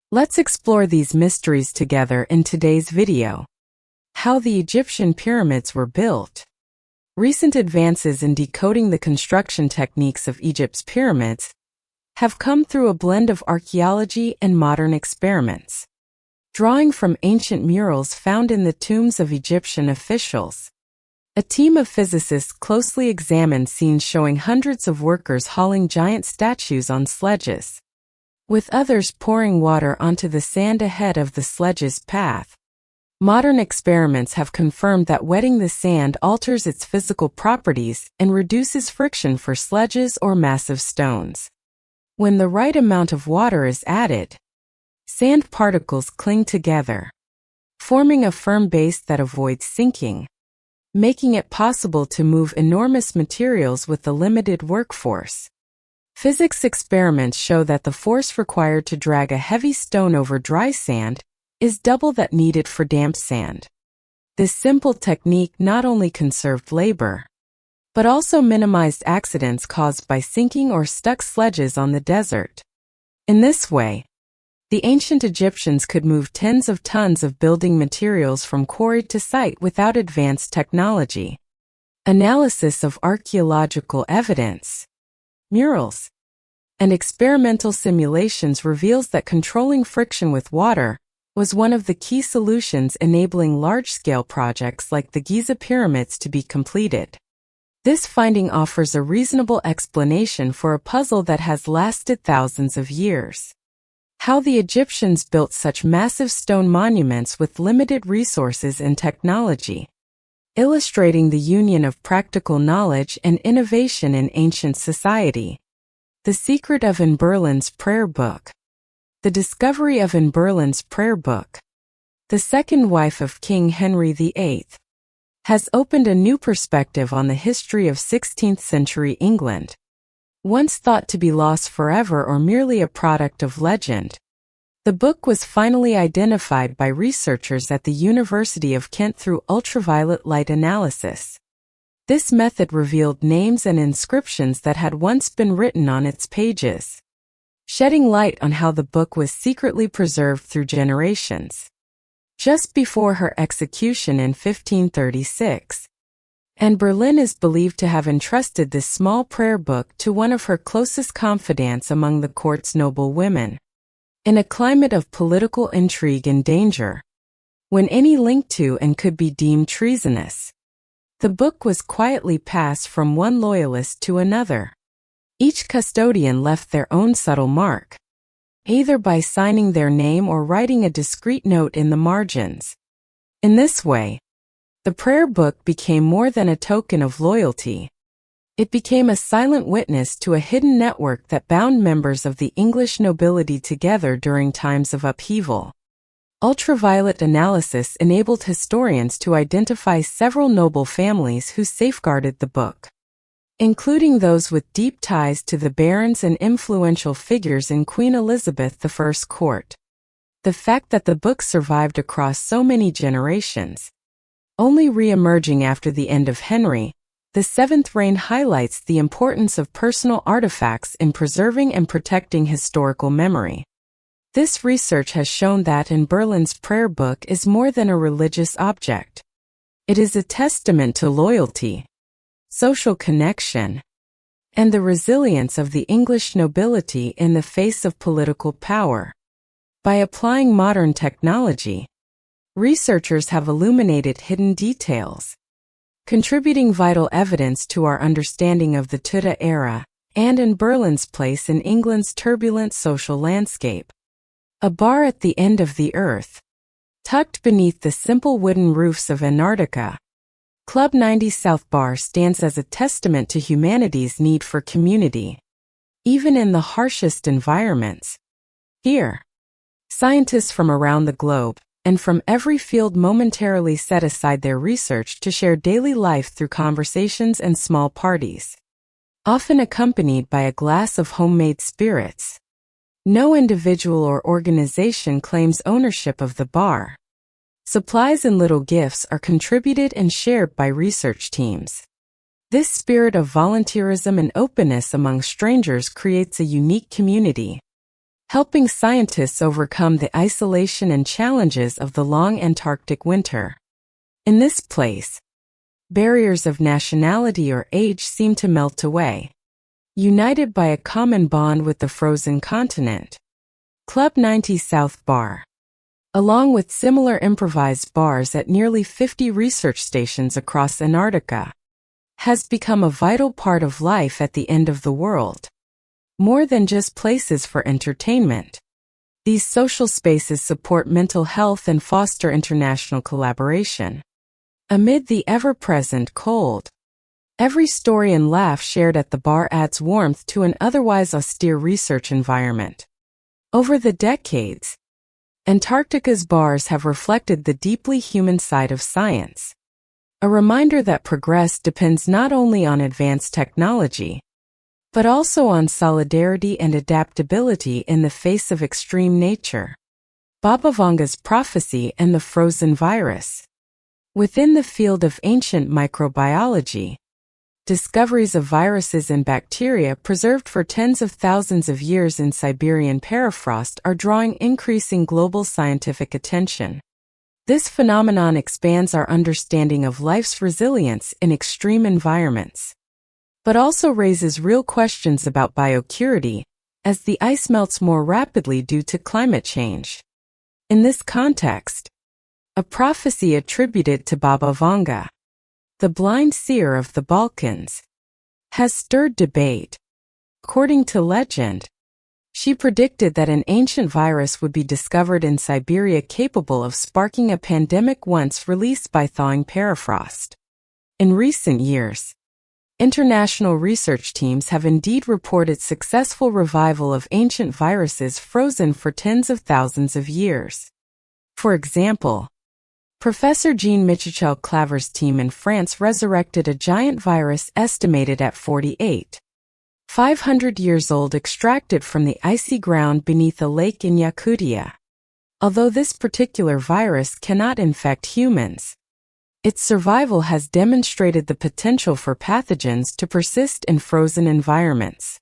Let's explore these mysteries together in today's video. How the Egyptian pyramids were built. Recent advances in decoding the construction techniques of Egypt's pyramids have come through a blend of archaeology and modern experiments. Drawing from ancient murals found in the tombs of Egyptian officials, a team of physicists closely examined scenes showing hundreds of workers hauling giant statues on sledges, with others pouring water onto the sand ahead of the sledge's path. Modern experiments have confirmed that wetting the sand alters its physical properties and reduces friction for sledges or massive stones. When the right amount of water is added, sand particles cling together, forming a firm base that avoids sinking, making it possible to move enormous materials with a limited workforce. Physics experiments show that the force required to drag a heavy stone over dry sand is double that needed for damp sand. This simple technique not only conserved labor, but also minimized accidents caused by sinking or stuck sledges on the desert. In this way, the ancient Egyptians could move tens of tons of building materials from quarry to site without advanced technology. Analysis of archaeological evidence, murals, and experimental simulations reveals that controlling friction with water was one of the key solutions enabling large-scale projects like the Giza pyramids to be completed. This finding offers a reasonable explanation for a puzzle that has lasted thousands of years. How the Egyptians built such massive stone monuments with limited resources and technology, illustrating the union of practical knowledge and innovation in ancient society. The secret of Anne Boleyn's prayer book. The discovery of Anne Boleyn's prayer book, the second wife of King Henry VIII, has opened a new perspective on the history of 16th century England. Once thought to be lost forever or merely a product of legend, the book was finally identified by researchers at the University of Kent through ultraviolet light analysis. This method revealed names and inscriptions that had once been written on its pages, shedding light on how the book was secretly preserved through generations. Just before her execution in 1536, Anne Boleyn is believed to have entrusted this small prayer book to one of her closest confidants among the court's noble women. In a climate of political intrigue and danger, when any link to and could be deemed treasonous, the book was quietly passed from one loyalist to another. Each custodian left their own subtle mark, either by signing their name or writing a discreet note in the margins. In this way, the prayer book became more than a token of loyalty. It became a silent witness to a hidden network that bound members of the English nobility together during times of upheaval. Ultraviolet analysis enabled historians to identify several noble families who safeguarded the book, including those with deep ties to the barons and influential figures in Queen Elizabeth I's court. The fact that the book survived across so many generations, only re-emerging after the end of Henry VII's reign, highlights the importance of personal artifacts in preserving and protecting historical memory. This research has shown that Anne Boleyn's prayer book is more than a religious object. It is a testament to loyalty, social connection, and the resilience of the English nobility in the face of political power. By applying modern technology, researchers have illuminated hidden details, contributing vital evidence to our understanding of the Tudor era and Anne Boleyn's place in England's turbulent social landscape. A bar at the end of the earth, tucked beneath the simple wooden roofs of Antarctica, Club 90 South Bar stands as a testament to humanity's need for community, even in the harshest environments. Here, scientists from around the globe and from every field momentarily set aside their research to share daily life through conversations and small parties, often accompanied by a glass of homemade spirits. No individual or organization claims ownership of the bar. Supplies and little gifts are contributed and shared by research teams. This spirit of volunteerism and openness among strangers creates a unique community, helping scientists overcome the isolation and challenges of the long Antarctic winter. In this place, barriers of nationality or age seem to melt away, united by a common bond with the frozen continent. Club 90 South Bar, along with similar improvised bars at nearly 50 research stations across Antarctica, has become a vital part of life at the end of the world. More than just places for entertainment, these social spaces support mental health and foster international collaboration. Amid the ever-present cold, every story and laugh shared at the bar adds warmth to an otherwise austere research environment. Over the decades, Antarctica's bars have reflected the deeply human side of science, a reminder that progress depends not only on advanced technology, but also on solidarity and adaptability in the face of extreme nature. Baba Vanga's prophecy and the frozen virus. Within the field of ancient microbiology, discoveries of viruses and bacteria preserved for tens of thousands of years in Siberian permafrost are drawing increasing global scientific attention. This phenomenon expands our understanding of life's resilience in extreme environments, but also raises real questions about biosecurity, as the ice melts more rapidly due to climate change. In this context, a prophecy attributed to Baba Vanga, the blind seer of the Balkans, has stirred debate. According to legend, she predicted that an ancient virus would be discovered in Siberia capable of sparking a pandemic once released by thawing permafrost. In recent years, international research teams have indeed reported successful revival of ancient viruses frozen for tens of thousands of years. For example, Professor Jean-Michel Claver's team in France resurrected a giant virus estimated at 4,500 years old extracted from the icy ground beneath a lake in Yakutia. Although this particular virus cannot infect humans, its survival has demonstrated the potential for pathogens to persist in frozen environments,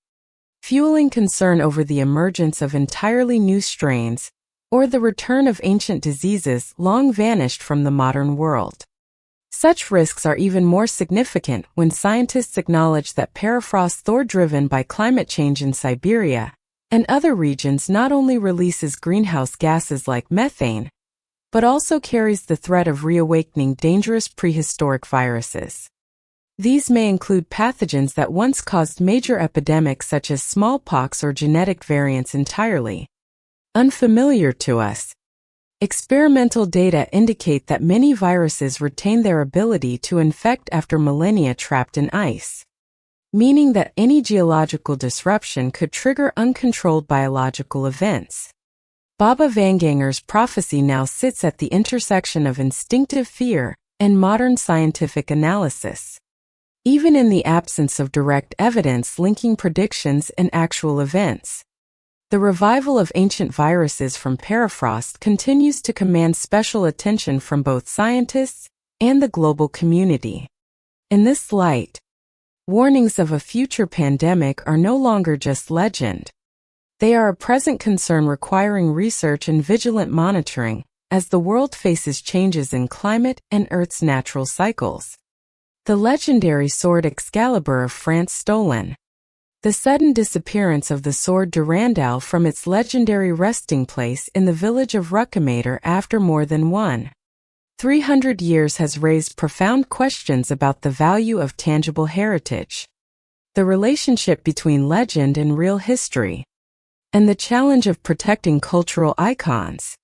fueling concern over the emergence of entirely new strains or the return of ancient diseases long vanished from the modern world. Such risks are even more significant when scientists acknowledge that permafrost thaw driven by climate change in Siberia and other regions not only releases greenhouse gases like methane, but also carries the threat of reawakening dangerous prehistoric viruses. These may include pathogens that once caused major epidemics such as smallpox or genetic variants entirely unfamiliar to us. Experimental data indicate that many viruses retain their ability to infect after millennia trapped in ice, meaning that any geological disruption could trigger uncontrolled biological events. Baba Vanganger's prophecy now sits at the intersection of instinctive fear and modern scientific analysis. Even in the absence of direct evidence linking predictions and actual events, the revival of ancient viruses from permafrost continues to command special attention from both scientists and the global community. In this light, warnings of a future pandemic are no longer just legend. They are a present concern requiring research and vigilant monitoring as the world faces changes in climate and Earth's natural cycles. The legendary sword Excalibur of France stolen. The sudden disappearance of the sword Durandal from its legendary resting place in the village of Ruckamator after more than 300 years has raised profound questions about the value of tangible heritage, the relationship between legend and real history, and the challenge of protecting cultural icons.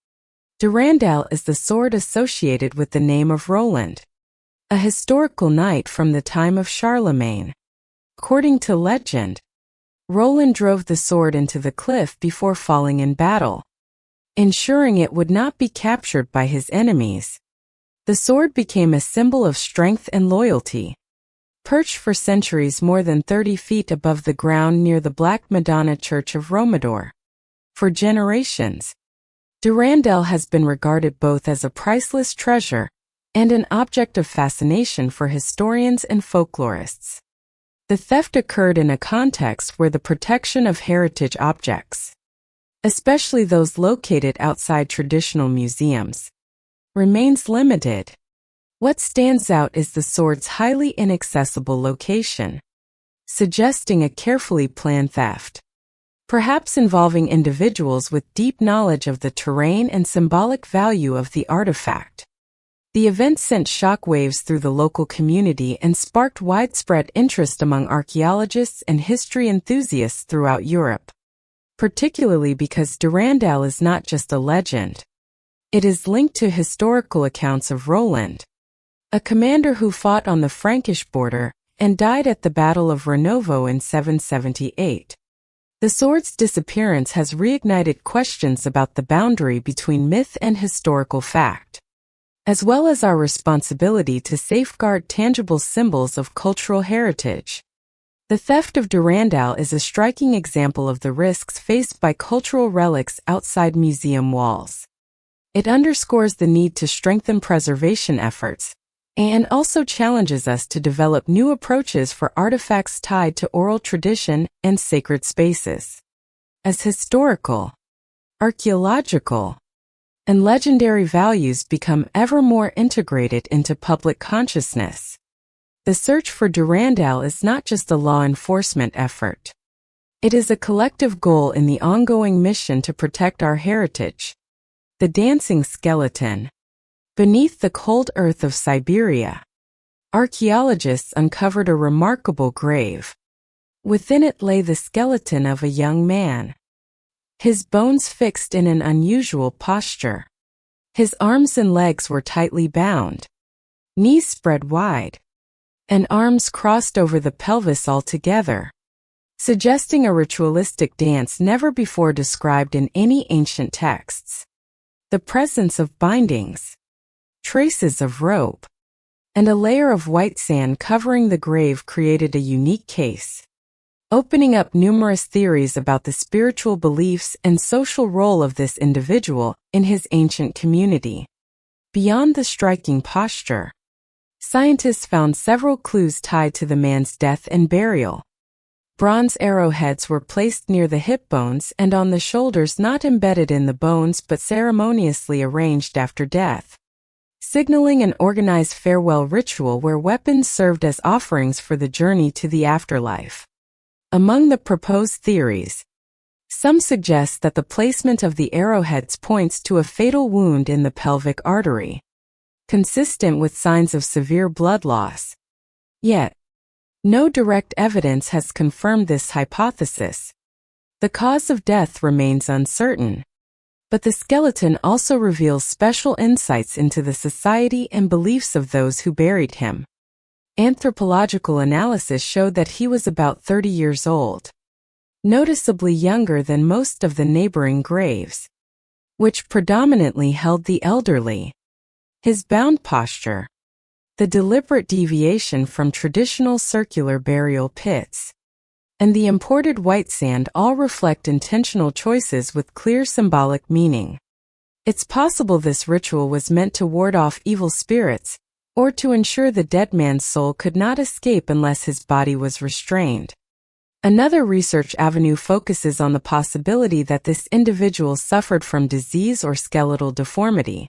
Durandal is the sword associated with the name of Roland, a historical knight from the time of Charlemagne. According to legend, Roland drove the sword into the cliff before falling in battle, ensuring it would not be captured by his enemies. The sword became a symbol of strength and loyalty. Perched for centuries more than 30 feet above the ground near the Black Madonna Church of Romador. For generations, Durandal has been regarded both as a priceless treasure and an object of fascination for historians and folklorists. The theft occurred in a context where the protection of heritage objects, especially those located outside traditional museums, remains limited. What stands out is the sword's highly inaccessible location, suggesting a carefully planned theft, perhaps involving individuals with deep knowledge of the terrain and symbolic value of the artifact. The event sent shockwaves through the local community and sparked widespread interest among archaeologists and history enthusiasts throughout Europe, particularly because Durandal is not just a legend. It is linked to historical accounts of Roland, a commander who fought on the Frankish border and died at the Battle of Renovo in 778. The sword's disappearance has reignited questions about the boundary between myth and historical fact, as well as our responsibility to safeguard tangible symbols of cultural heritage. The theft of Durandal is a striking example of the risks faced by cultural relics outside museum walls. It underscores the need to strengthen preservation efforts, and also challenges us to develop new approaches for artifacts tied to oral tradition and sacred spaces. As historical, archaeological, and legendary values become ever more integrated into public consciousness, the search for Durandal is not just a law enforcement effort. It is a collective goal in the ongoing mission to protect our heritage. The dancing skeleton. Beneath the cold earth of Siberia, archaeologists uncovered a remarkable grave. Within it lay the skeleton of a young man, his bones fixed in an unusual posture. His arms and legs were tightly bound, knees spread wide, and arms crossed over the pelvis altogether, suggesting a ritualistic dance never before described in any ancient texts. The presence of bindings, traces of rope, and a layer of white sand covering the grave created a unique case, opening up numerous theories about the spiritual beliefs and social role of this individual in his ancient community. Beyond the striking posture, scientists found several clues tied to the man's death and burial. Bronze arrowheads were placed near the hip bones and on the shoulders, not embedded in the bones but ceremoniously arranged after death, signaling an organized farewell ritual where weapons served as offerings for the journey to the afterlife. Among the proposed theories, some suggest that the placement of the arrowheads points to a fatal wound in the pelvic artery, consistent with signs of severe blood loss. Yet, no direct evidence has confirmed this hypothesis. The cause of death remains uncertain, but the skeleton also reveals special insights into the society and beliefs of those who buried him. Anthropological analysis showed that he was about 30 years old, noticeably younger than most of the neighboring graves, which predominantly held the elderly. His bound posture, the deliberate deviation from traditional circular burial pits, and the imported white sand all reflect intentional choices with clear symbolic meaning. It's possible this ritual was meant to ward off evil spirits, or to ensure the dead man's soul could not escape unless his body was restrained. Another research avenue focuses on the possibility that this individual suffered from disease or skeletal deformity.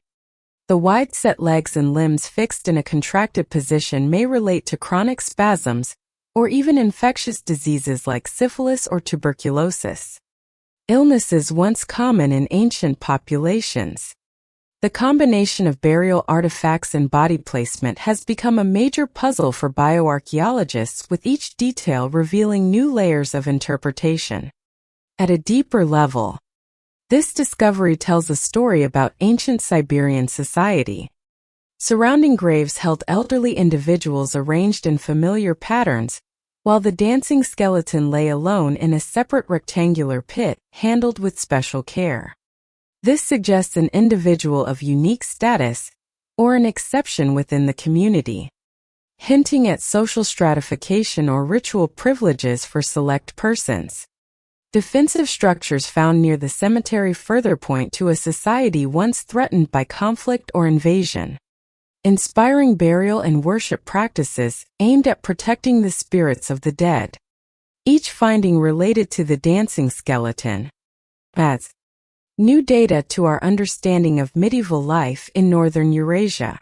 The wide-set legs and limbs fixed in a contracted position may relate to chronic spasms or even infectious diseases like syphilis or tuberculosis, illnesses once common in ancient populations. The combination of burial artifacts and body placement has become a major puzzle for bioarchaeologists, with each detail revealing new layers of interpretation. At a deeper level, this discovery tells a story about ancient Siberian society. Surrounding graves held elderly individuals arranged in familiar patterns, while the dancing skeleton lay alone in a separate rectangular pit, handled with special care. This suggests an individual of unique status, or an exception within the community, hinting at social stratification or ritual privileges for select persons. Defensive structures found near the cemetery further point to a society once threatened by conflict or invasion, inspiring burial and worship practices aimed at protecting the spirits of the dead. Each finding related to the dancing skeleton, as New data to our understanding of medieval life in northern Eurasia.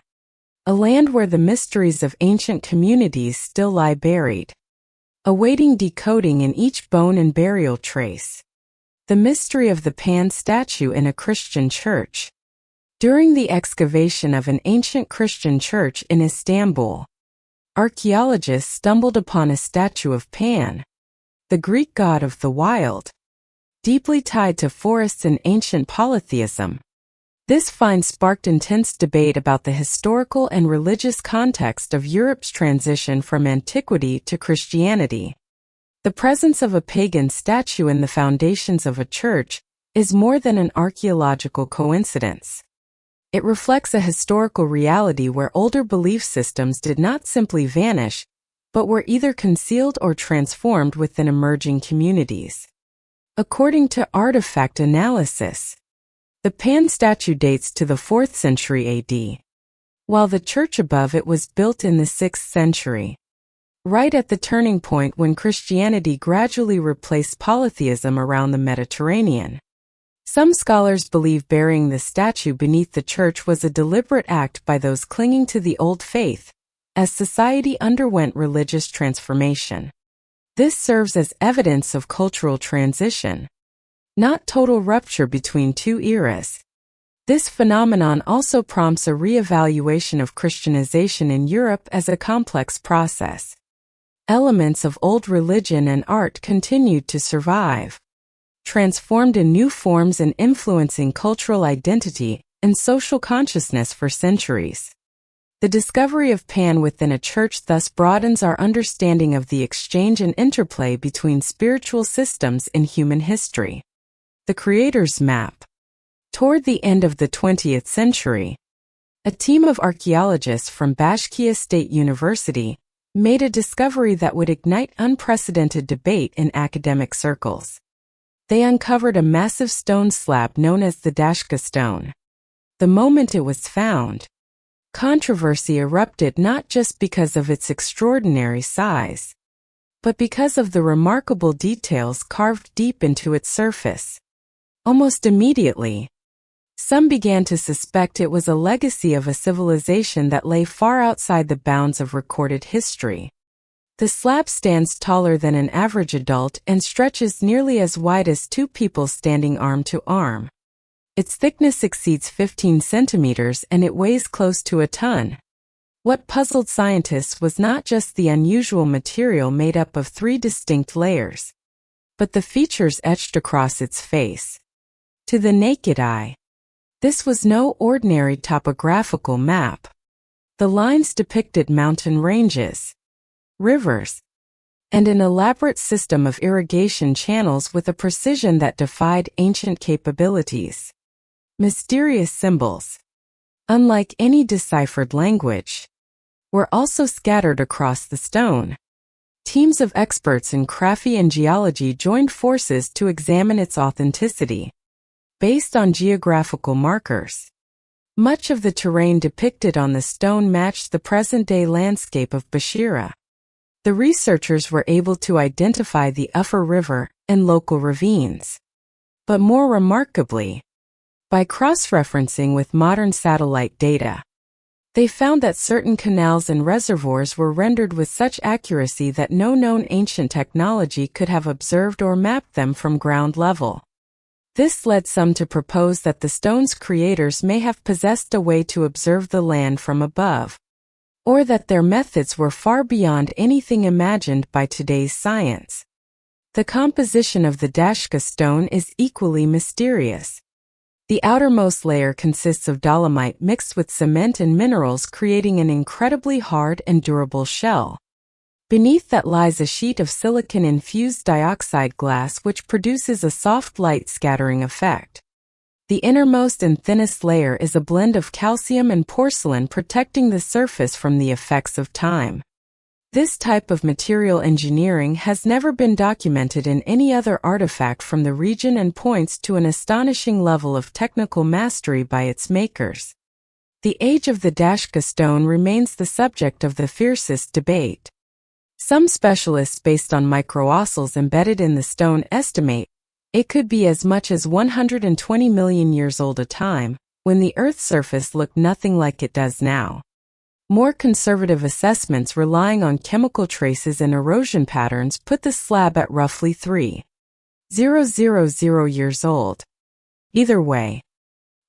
A land where the mysteries of ancient communities still lie buried, awaiting decoding in each bone and burial trace. The mystery of the Pan statue in a Christian church. During the excavation of an ancient Christian church in Istanbul, archaeologists stumbled upon a statue of Pan, the Greek god of the wild, deeply tied to forests and ancient polytheism. This find sparked intense debate about the historical and religious context of Europe's transition from antiquity to Christianity. The presence of a pagan statue in the foundations of a church is more than an archaeological coincidence. It reflects a historical reality where older belief systems did not simply vanish, but were either concealed or transformed within emerging communities. According to artifact analysis, the Pan statue dates to the 4th century AD, while the church above it was built in the 6th century, right at the turning point when Christianity gradually replaced polytheism around the Mediterranean. Some scholars believe burying the statue beneath the church was a deliberate act by those clinging to the old faith, as society underwent religious transformation. This serves as evidence of cultural transition, not total rupture between two eras. This phenomenon also prompts a re-evaluation of Christianization in Europe as a complex process. Elements of old religion and art continued to survive, transformed in new forms and influencing cultural identity and social consciousness for centuries. The discovery of Pan within a church thus broadens our understanding of the exchange and interplay between spiritual systems in human history. The Creator's Map. Toward the end of the 20th century, a team of archaeologists from Bashkia State University made a discovery that would ignite unprecedented debate in academic circles. They uncovered a massive stone slab known as the Dashka stone. The moment it was found, controversy erupted not just because of its extraordinary size, but because of the remarkable details carved deep into its surface. Almost immediately, some began to suspect it was a legacy of a civilization that lay far outside the bounds of recorded history. The slab stands taller than an average adult and stretches nearly as wide as two people standing arm to arm. Its thickness exceeds 15 centimeters and it weighs close to a ton. What puzzled scientists was not just the unusual material made up of 3 distinct layers, but the features etched across its face. To the naked eye, this was no ordinary topographical map. The lines depicted mountain ranges, rivers, and an elaborate system of irrigation channels with a precision that defied ancient capabilities. Mysterious symbols, unlike any deciphered language, were also scattered across the stone. Teams of experts in graphology and geology joined forces to examine its authenticity. Based on geographical markers, much of the terrain depicted on the stone matched the present-day landscape of Bashira. The researchers were able to identify the Ufur River and local ravines. But more remarkably, by cross-referencing with modern satellite data, they found that certain canals and reservoirs were rendered with such accuracy that no known ancient technology could have observed or mapped them from ground level. This led some to propose that the stone's creators may have possessed a way to observe the land from above, or that their methods were far beyond anything imagined by today's science. The composition of the Dashka stone is equally mysterious. The outermost layer consists of dolomite mixed with cement and minerals, creating an incredibly hard and durable shell. Beneath that lies a sheet of silicon-infused dioxide glass which produces a soft light scattering effect. The innermost and thinnest layer is a blend of calcium and porcelain, protecting the surface from the effects of time. This type of material engineering has never been documented in any other artifact from the region and points to an astonishing level of technical mastery by its makers. The age of the Dashka stone remains the subject of the fiercest debate. Some specialists based on microossils embedded in the stone estimate It could be as much as 120 million years old, a time when the Earth's surface looked nothing like it does now. More conservative assessments relying on chemical traces and erosion patterns put the slab at roughly 3,000 years old. Either way,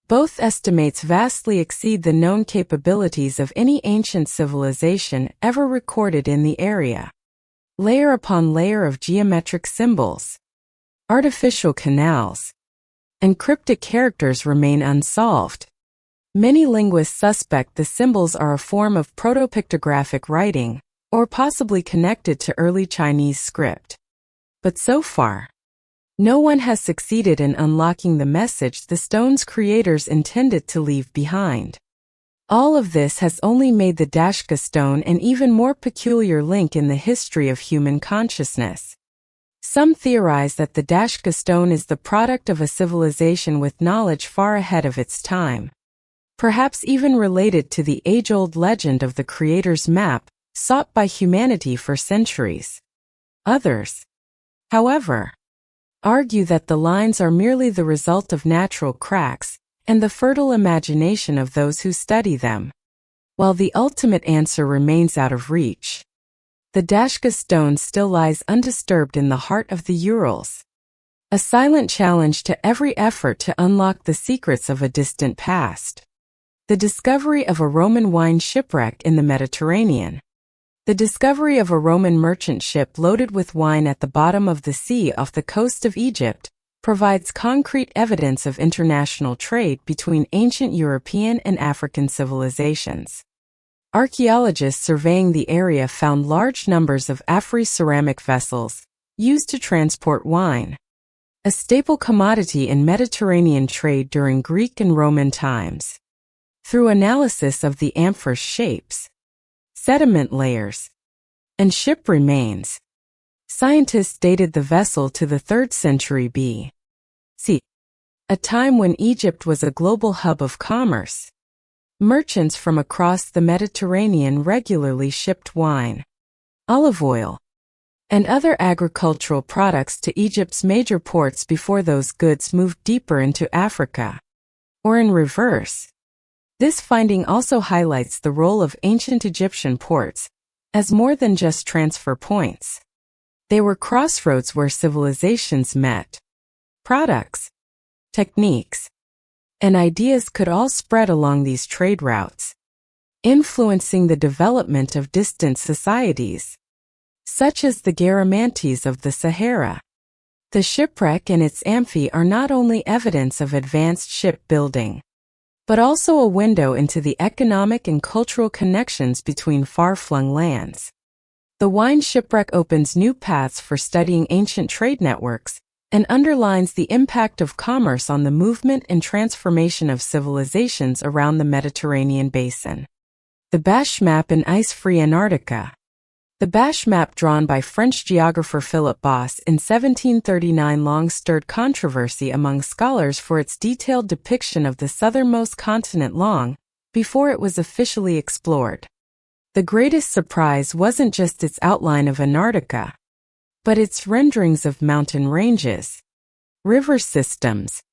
both estimates vastly exceed the known capabilities of any ancient civilization ever recorded in the area. Layer upon layer of geometric symbols, artificial canals, and cryptic characters remain unsolved. Many linguists suspect the symbols are a form of proto-pictographic writing, or possibly connected to early Chinese script. But so far, no one has succeeded in unlocking the message the stone's creators intended to leave behind. All of this has only made the Dashka stone an even more peculiar link in the history of human consciousness. Some theorize that the Dashka stone is the product of a civilization with knowledge far ahead of its time, perhaps even related to the age-old legend of the creator's map, sought by humanity for centuries. Others, however, argue that the lines are merely the result of natural cracks and the fertile imagination of those who study them. While the ultimate answer remains out of reach, the Dashka stone still lies undisturbed in the heart of the Urals, a silent challenge to every effort to unlock the secrets of a distant past. The discovery of a Roman wine shipwreck in the Mediterranean. The discovery of a Roman merchant ship loaded with wine at the bottom of the sea off the coast of Egypt provides concrete evidence of international trade between ancient European and African civilizations. Archaeologists surveying the area found large numbers of Afri ceramic vessels used to transport wine, a staple commodity in Mediterranean trade during Greek and Roman times. Through analysis of the amphor's shapes, sediment layers, and ship remains, scientists dated the vessel to the 3rd century B.C., a time when Egypt was a global hub of commerce. Merchants from across the Mediterranean regularly shipped wine, olive oil, and other agricultural products to Egypt's major ports before those goods moved deeper into Africa. Or in reverse. This finding also highlights the role of ancient Egyptian ports as more than just transfer points. They were crossroads where civilizations met. Products, techniques, and ideas could all spread along these trade routes, influencing the development of distant societies, such as the Garamantes of the Sahara. The shipwreck and its amphi are not only evidence of advanced shipbuilding, but also a window into the economic and cultural connections between far-flung lands. The wine shipwreck opens new paths for studying ancient trade networks and underlines the impact of commerce on the movement and transformation of civilizations around the Mediterranean basin. The Bache Map in ice-free Antarctica. The Bache Map, drawn by French geographer Philip Boss in 1739, long stirred controversy among scholars for its detailed depiction of the southernmost continent long before it was officially explored. The greatest surprise wasn't just its outline of Antarctica, but its renderings of mountain ranges, river systems,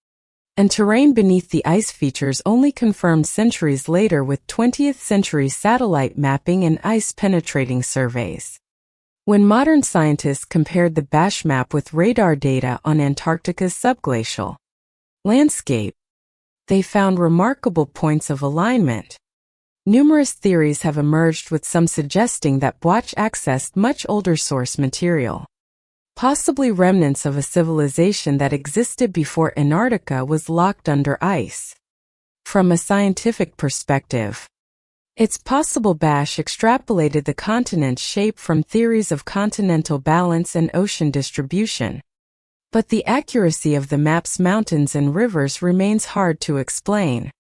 and terrain beneath the ice, features only confirmed centuries later with 20th-century satellite mapping and ice-penetrating surveys. When modern scientists compared the Bache Map with radar data on Antarctica's subglacial landscape, they found remarkable points of alignment. Numerous theories have emerged, with some suggesting that Bosch accessed much older source material, possibly remnants of a civilization that existed before Antarctica was locked under ice. From a scientific perspective, it's possible Bache extrapolated the continent's shape from theories of continental balance and ocean distribution. But the accuracy of the map's mountains and rivers remains hard to explain.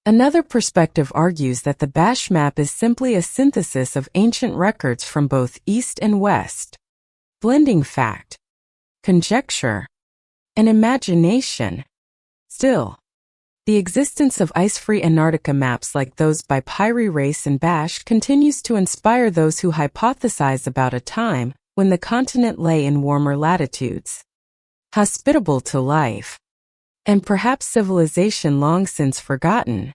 Another perspective argues that the Bache Map is simply a synthesis of ancient records from both East and West, blending fact, conjecture, and imagination. Still, the existence of ice-free Antarctica maps like those by Pyrie Race and Bache continues to inspire those who hypothesize about a time when the continent lay in warmer latitudes. hospitable to life, and perhaps civilization long since forgotten.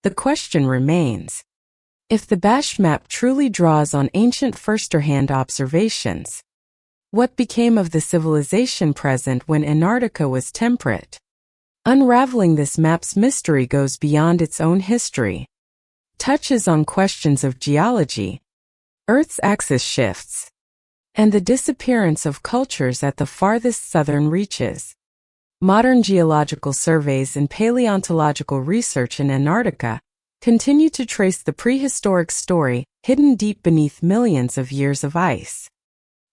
The question remains: if the Bashed map truly draws on ancient first-hand observations, what became of the civilization present when Antarctica was temperate? Unraveling this map's mystery goes beyond its own history, touches on questions of geology, Earth's axis shifts, and the disappearance of cultures at the farthest southern reaches. Modern geological surveys and paleontological research in Antarctica continue to trace the prehistoric story hidden deep beneath millions of years of ice.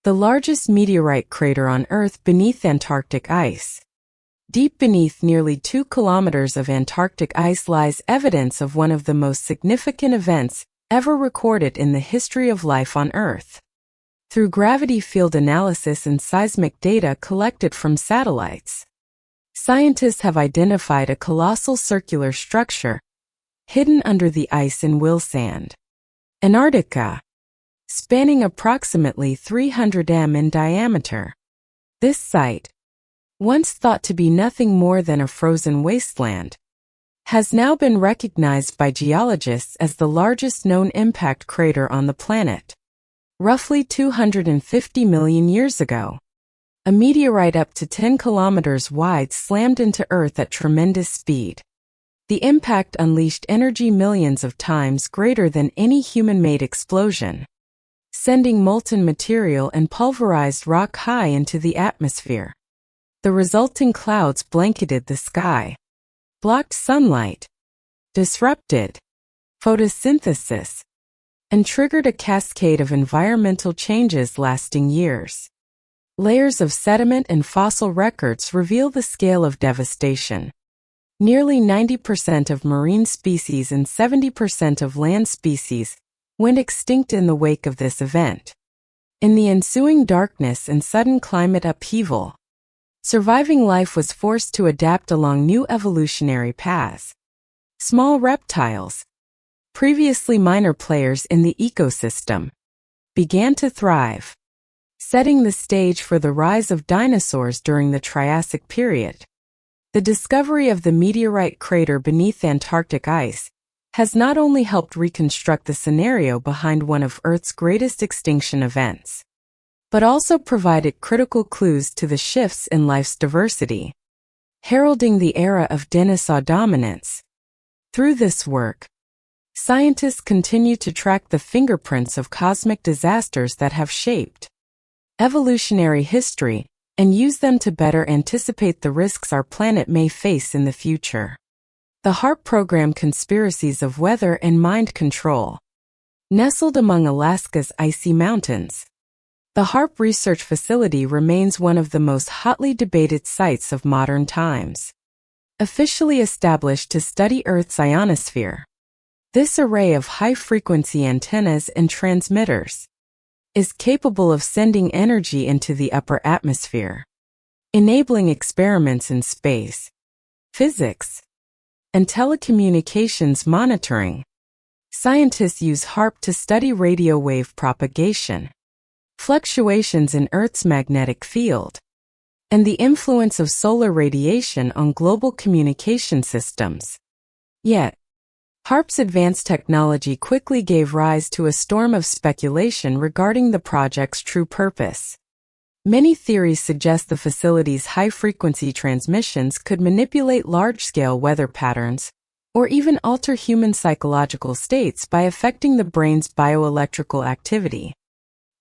The largest meteorite crater on Earth beneath Antarctic ice. Deep beneath nearly 2 kilometers of Antarctic ice lies evidence of one of the most significant events ever recorded in the history of life on Earth. Through gravity field analysis and seismic data collected from satellites, scientists have identified a colossal circular structure hidden under the ice in Wilsand, Antarctica, spanning approximately 300 m in diameter. This site, once thought to be nothing more than a frozen wasteland, has now been recognized by geologists as the largest known impact crater on the planet. Roughly 250 million years ago, a meteorite up to 10 kilometers wide slammed into Earth at tremendous speed. The impact unleashed energy millions of times greater than any human-made explosion, sending molten material and pulverized rock high into the atmosphere. The resulting clouds blanketed the sky, blocked sunlight, disrupted photosynthesis, and triggered a cascade of environmental changes lasting years. Layers of sediment and fossil records reveal the scale of devastation. Nearly 90% of marine species and 70% of land species went extinct in the wake of this event. In the ensuing darkness and sudden climate upheaval, surviving life was forced to adapt along new evolutionary paths. Small reptiles, previously minor players in the ecosystem, began to thrive, setting the stage for the rise of dinosaurs during the Triassic period. The discovery of the meteorite crater beneath Antarctic ice has not only helped reconstruct the scenario behind one of Earth's greatest extinction events, but also provided critical clues to the shifts in life's diversity, heralding the era of dinosaur dominance. Through this work, scientists continue to track the fingerprints of cosmic disasters that have shaped evolutionary history and use them to better anticipate the risks our planet may face in the future. The HAARP program: Conspiracies of Weather and Mind Control. Nestled among Alaska's icy mountains, the HAARP research facility remains one of the most hotly debated sites of modern times. Officially established to study Earth's ionosphere, this array of high-frequency antennas and transmitters is capable of sending energy into the upper atmosphere, enabling experiments in space, physics, and telecommunications monitoring. Scientists use HAARP to study radio wave propagation, fluctuations in Earth's magnetic field, and the influence of solar radiation on global communication systems. Yet, HAARP's advanced technology quickly gave rise to a storm of speculation regarding the project's true purpose. Many theories suggest the facility's high-frequency transmissions could manipulate large-scale weather patterns, or even alter human psychological states by affecting the brain's bioelectrical activity.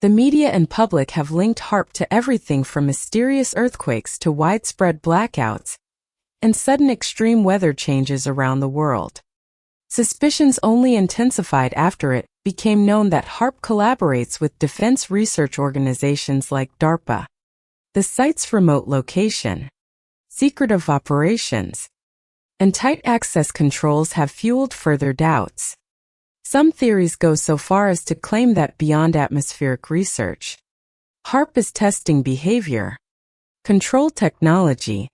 The media and public have linked HAARP to everything from mysterious earthquakes to widespread blackouts and sudden extreme weather changes around the world. Suspicions only intensified after it became known that HAARP collaborates with defense research organizations like DARPA. The site's remote location, secretive operations, and tight access controls have fueled further doubts. Some theories go so far as to claim that beyond atmospheric research, HAARP is testing behavior, control technology,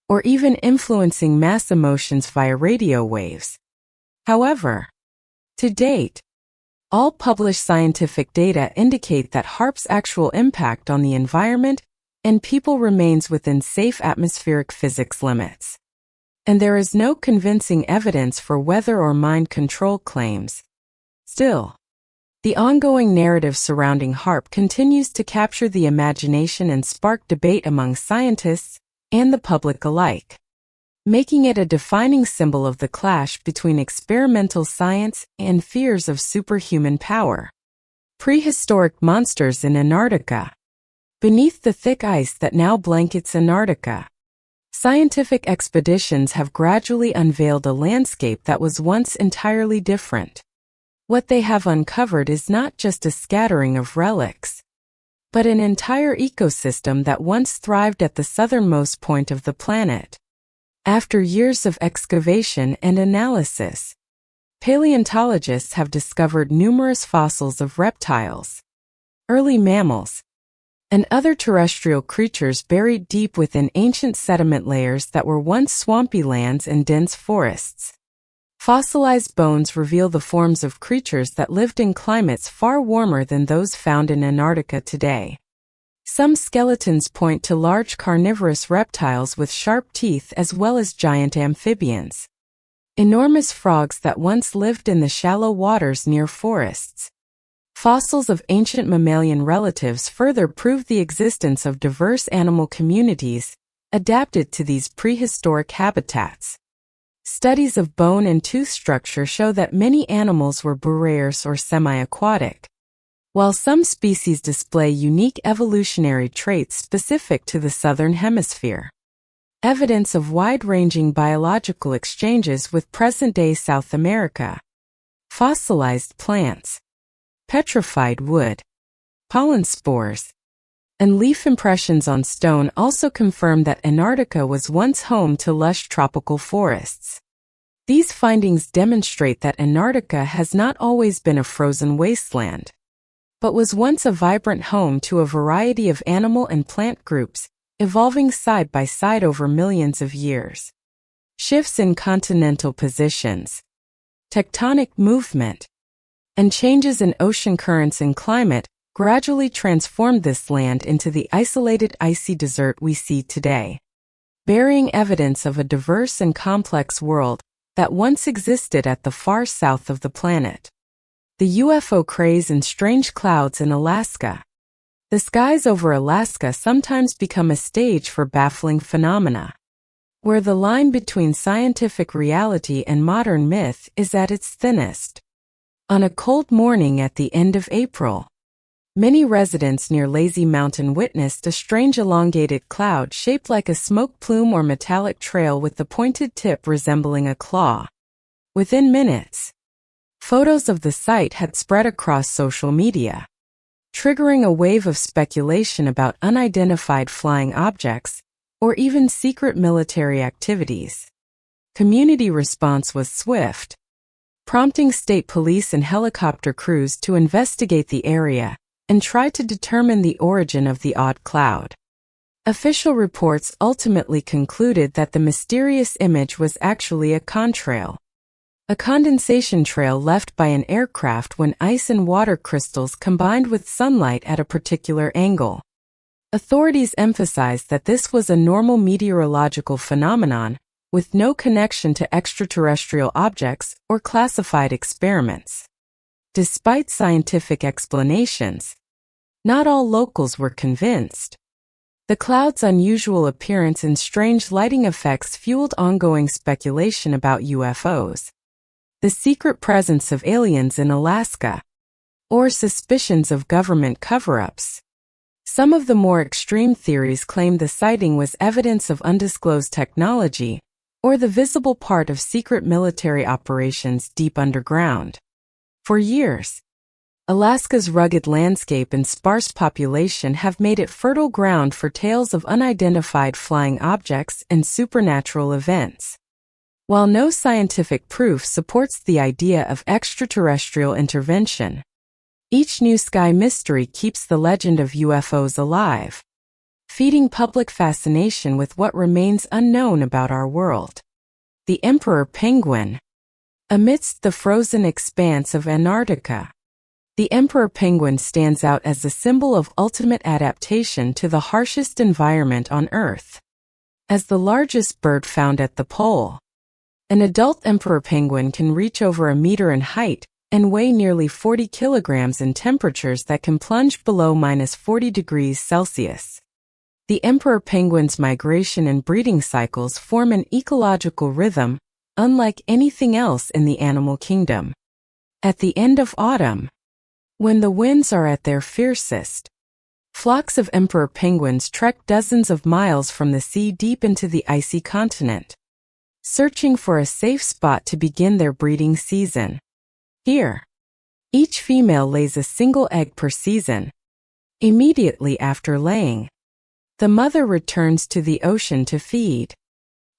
or even influencing mass emotions via radio waves. However, to date, all published scientific data indicate that HAARP's actual impact on the environment and people remains within safe atmospheric physics limits. And there is no convincing evidence for weather or mind control claims. Still, the ongoing narrative surrounding HAARP continues to capture the imagination and spark debate among scientists and the public alike, making it a defining symbol of the clash between experimental science and fears of superhuman power. Prehistoric monsters in Antarctica. Beneath the thick ice that now blankets Antarctica, scientific expeditions have gradually unveiled a landscape that was once entirely different. What they have uncovered is not just a scattering of relics, but an entire ecosystem that once thrived at the southernmost point of the planet. After years of excavation and analysis, paleontologists have discovered numerous fossils of reptiles, early mammals, and other terrestrial creatures buried deep within ancient sediment layers that were once swampy lands and dense forests. Fossilized bones reveal the forms of creatures that lived in climates far warmer than those found in Antarctica today. Some skeletons point to large carnivorous reptiles with sharp teeth as well as giant amphibians, enormous frogs that once lived in the shallow waters near forests. Fossils of ancient mammalian relatives further prove the existence of diverse animal communities adapted to these prehistoric habitats. Studies of bone and tooth structure show that many animals were borears or semi-aquatic, while some species display unique evolutionary traits specific to the southern hemisphere. Evidence of wide-ranging biological exchanges with present-day South America. Fossilized plants, petrified wood, pollen spores, and leaf impressions on stone also confirm that Antarctica was once home to lush tropical forests. These findings demonstrate that Antarctica has not always been a frozen wasteland, but was once a vibrant home to a variety of animal and plant groups, evolving side by side over millions of years. Shifts in continental positions, tectonic movement, and changes in ocean currents and climate gradually transformed this land into the isolated icy desert we see today, bearing evidence of a diverse and complex world that once existed at the far south of the planet. The UFO craze and strange clouds in Alaska. The skies over Alaska sometimes become a stage for baffling phenomena, where the line between scientific reality and modern myth is at its thinnest. On a cold morning at the end of April, many residents near Lazy Mountain witnessed a strange elongated cloud shaped like a smoke plume or metallic trail with the pointed tip resembling a claw. Within minutes, photos of the sight had spread across social media, triggering a wave of speculation about unidentified flying objects or even secret military activities. Community response was swift, prompting state police and helicopter crews to investigate the area and try to determine the origin of the odd cloud. Official reports ultimately concluded that the mysterious image was actually a contrail, a condensation trail left by an aircraft when ice and water crystals combined with sunlight at a particular angle. Authorities emphasized that this was a normal meteorological phenomenon with no connection to extraterrestrial objects or classified experiments. Despite scientific explanations, not all locals were convinced. The cloud's unusual appearance and strange lighting effects fueled ongoing speculation about UFOs, the secret presence of aliens in Alaska, or suspicions of government cover-ups. Some of the more extreme theories claim the sighting was evidence of undisclosed technology or the visible part of secret military operations deep underground. For years, Alaska's rugged landscape and sparse population have made it fertile ground for tales of unidentified flying objects and supernatural events. While no scientific proof supports the idea of extraterrestrial intervention, each new sky mystery keeps the legend of UFOs alive, feeding public fascination with what remains unknown about our world. The Emperor Penguin. Amidst the frozen expanse of Antarctica, The emperor penguin stands out as a symbol of ultimate adaptation to the harshest environment on Earth. As the largest bird found at the pole, an adult emperor penguin can reach over a meter in height and weigh nearly 40 kilograms in temperatures that can plunge below -40 degrees Celsius. The emperor penguin's migration and breeding cycles form an ecological rhythm, unlike anything else in the animal kingdom. At the end of autumn, when the winds are at their fiercest, flocks of emperor penguins trek dozens of miles from the sea deep into the icy continent, searching for a safe spot to begin their breeding season. Here, each female lays a single egg per season. Immediately after laying, the mother returns to the ocean to feed,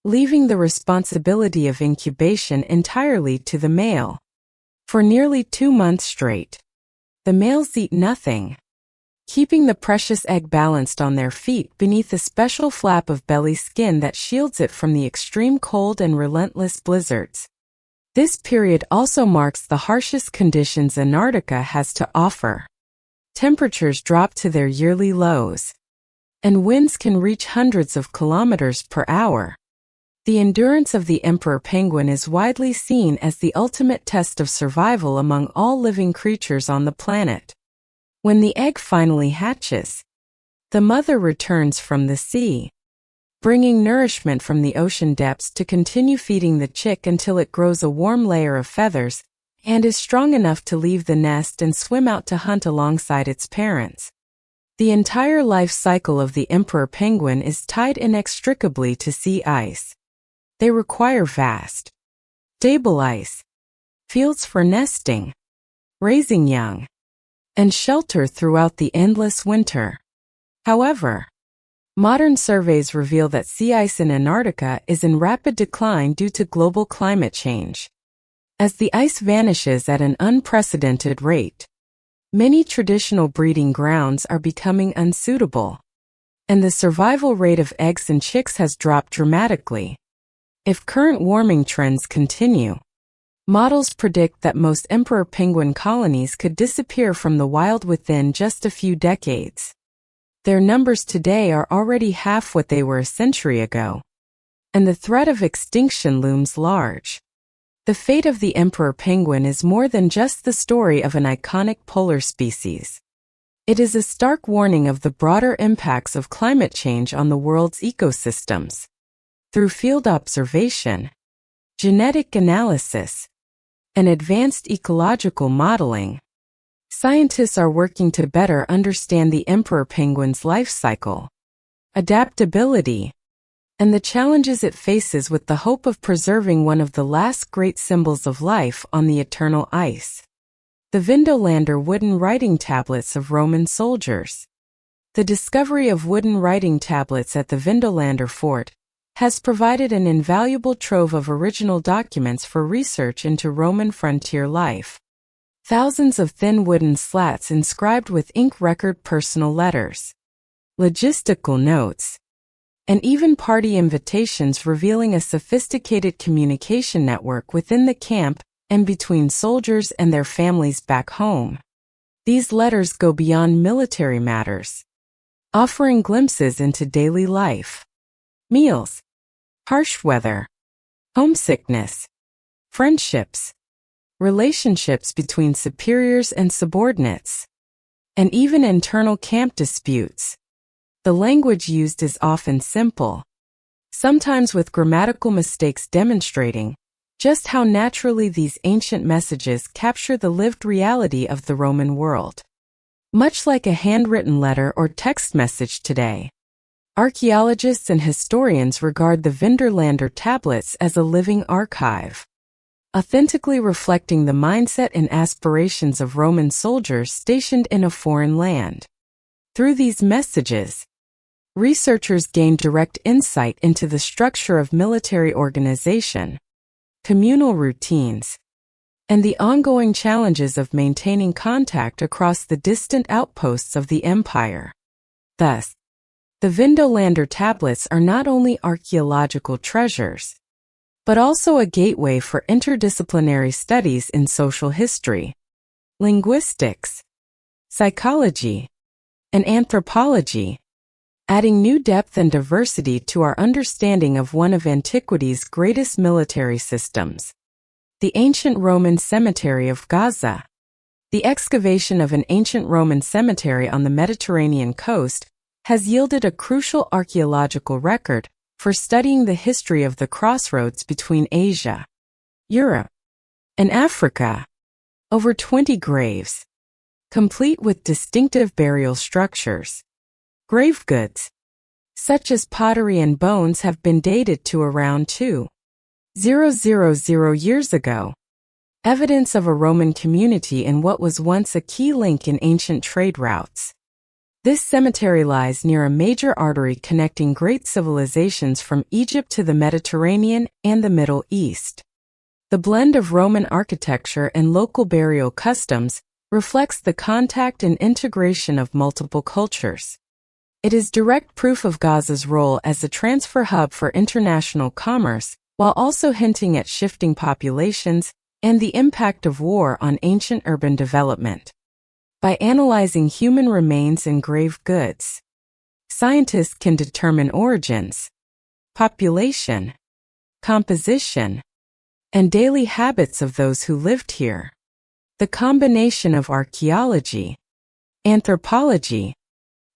leaving the responsibility of incubation entirely to the male. For nearly 2 months straight, the males eat nothing, keeping the precious egg balanced on their feet beneath a special flap of belly skin that shields it from the extreme cold and relentless blizzards. This period also marks the harshest conditions Antarctica has to offer. Temperatures drop to their yearly lows, and winds can reach hundreds of kilometers per hour. The endurance of the emperor penguin is widely seen as the ultimate test of survival among all living creatures on the planet. When the egg finally hatches, the mother returns from the sea, bringing nourishment from the ocean depths to continue feeding the chick until it grows a warm layer of feathers and is strong enough to leave the nest and swim out to hunt alongside its parents. The entire life cycle of the emperor penguin is tied inextricably to sea ice. They require vast, stable ice, fields for nesting, raising young, and shelter throughout the endless winter. However, modern surveys reveal that sea ice in Antarctica is in rapid decline due to global climate change. As the ice vanishes at an unprecedented rate, many traditional breeding grounds are becoming unsuitable, and the survival rate of eggs and chicks has dropped dramatically. If current warming trends continue, models predict that most emperor penguin colonies could disappear from the wild within just a few decades. Their numbers today are already half what they were a century ago, and the threat of extinction looms large. The fate of the emperor penguin is more than just the story of an iconic polar species. It is a stark warning of the broader impacts of climate change on the world's ecosystems. Through field observation, genetic analysis, and advanced ecological modeling, scientists are working to better understand the emperor penguin's life cycle, adaptability, and the challenges it faces with the hope of preserving one of the last great symbols of life on the eternal ice: the Vindolander wooden writing tablets of Roman soldiers. The discovery of wooden writing tablets at the Vindolander fort has provided an invaluable trove of original documents for research into Roman frontier life. Thousands of thin wooden slats inscribed with ink record personal letters, logistical notes, and even party invitations revealing a sophisticated communication network within the camp and between soldiers and their families back home. These letters go beyond military matters, offering glimpses into daily life: meals, harsh weather, homesickness, friendships, relationships between superiors and subordinates, and even internal camp disputes. The language used is often simple, sometimes with grammatical mistakes demonstrating just how naturally these ancient messages capture the lived reality of the Roman world. Much like a handwritten letter or text message today, archaeologists and historians regard the Vindolander tablets as a living archive, authentically reflecting the mindset and aspirations of Roman soldiers stationed in a foreign land. Through these messages, researchers gain direct insight into the structure of military organization, communal routines, and the ongoing challenges of maintaining contact across the distant outposts of the empire. Thus, the Vindolander tablets are not only archaeological treasures, but also a gateway for interdisciplinary studies in social history. linguistics, psychology, and anthropology, adding new depth and diversity to our understanding of one of antiquity's greatest military systems, the ancient Roman cemetery of Gaza. The excavation of an ancient Roman cemetery on the Mediterranean coast has yielded a crucial archaeological record for studying the history of the crossroads between Asia, Europe, and Africa. Over 20 graves, complete with distinctive burial structures. Grave goods, such as pottery and bones, have been dated to around 2000 years ago. Evidence of a Roman community in what was once a key link in ancient trade routes. This cemetery lies near a major artery connecting great civilizations from Egypt to the Mediterranean and the Middle East. The blend of Roman architecture and local burial customs reflects the contact and integration of multiple cultures. It is direct proof of Gaza's role as a transfer hub for international commerce, while also hinting at shifting populations and the impact of war on ancient urban development. By analyzing human remains and grave goods, scientists can determine origins, population, composition, and daily habits of those who lived here. The combination of archaeology, anthropology,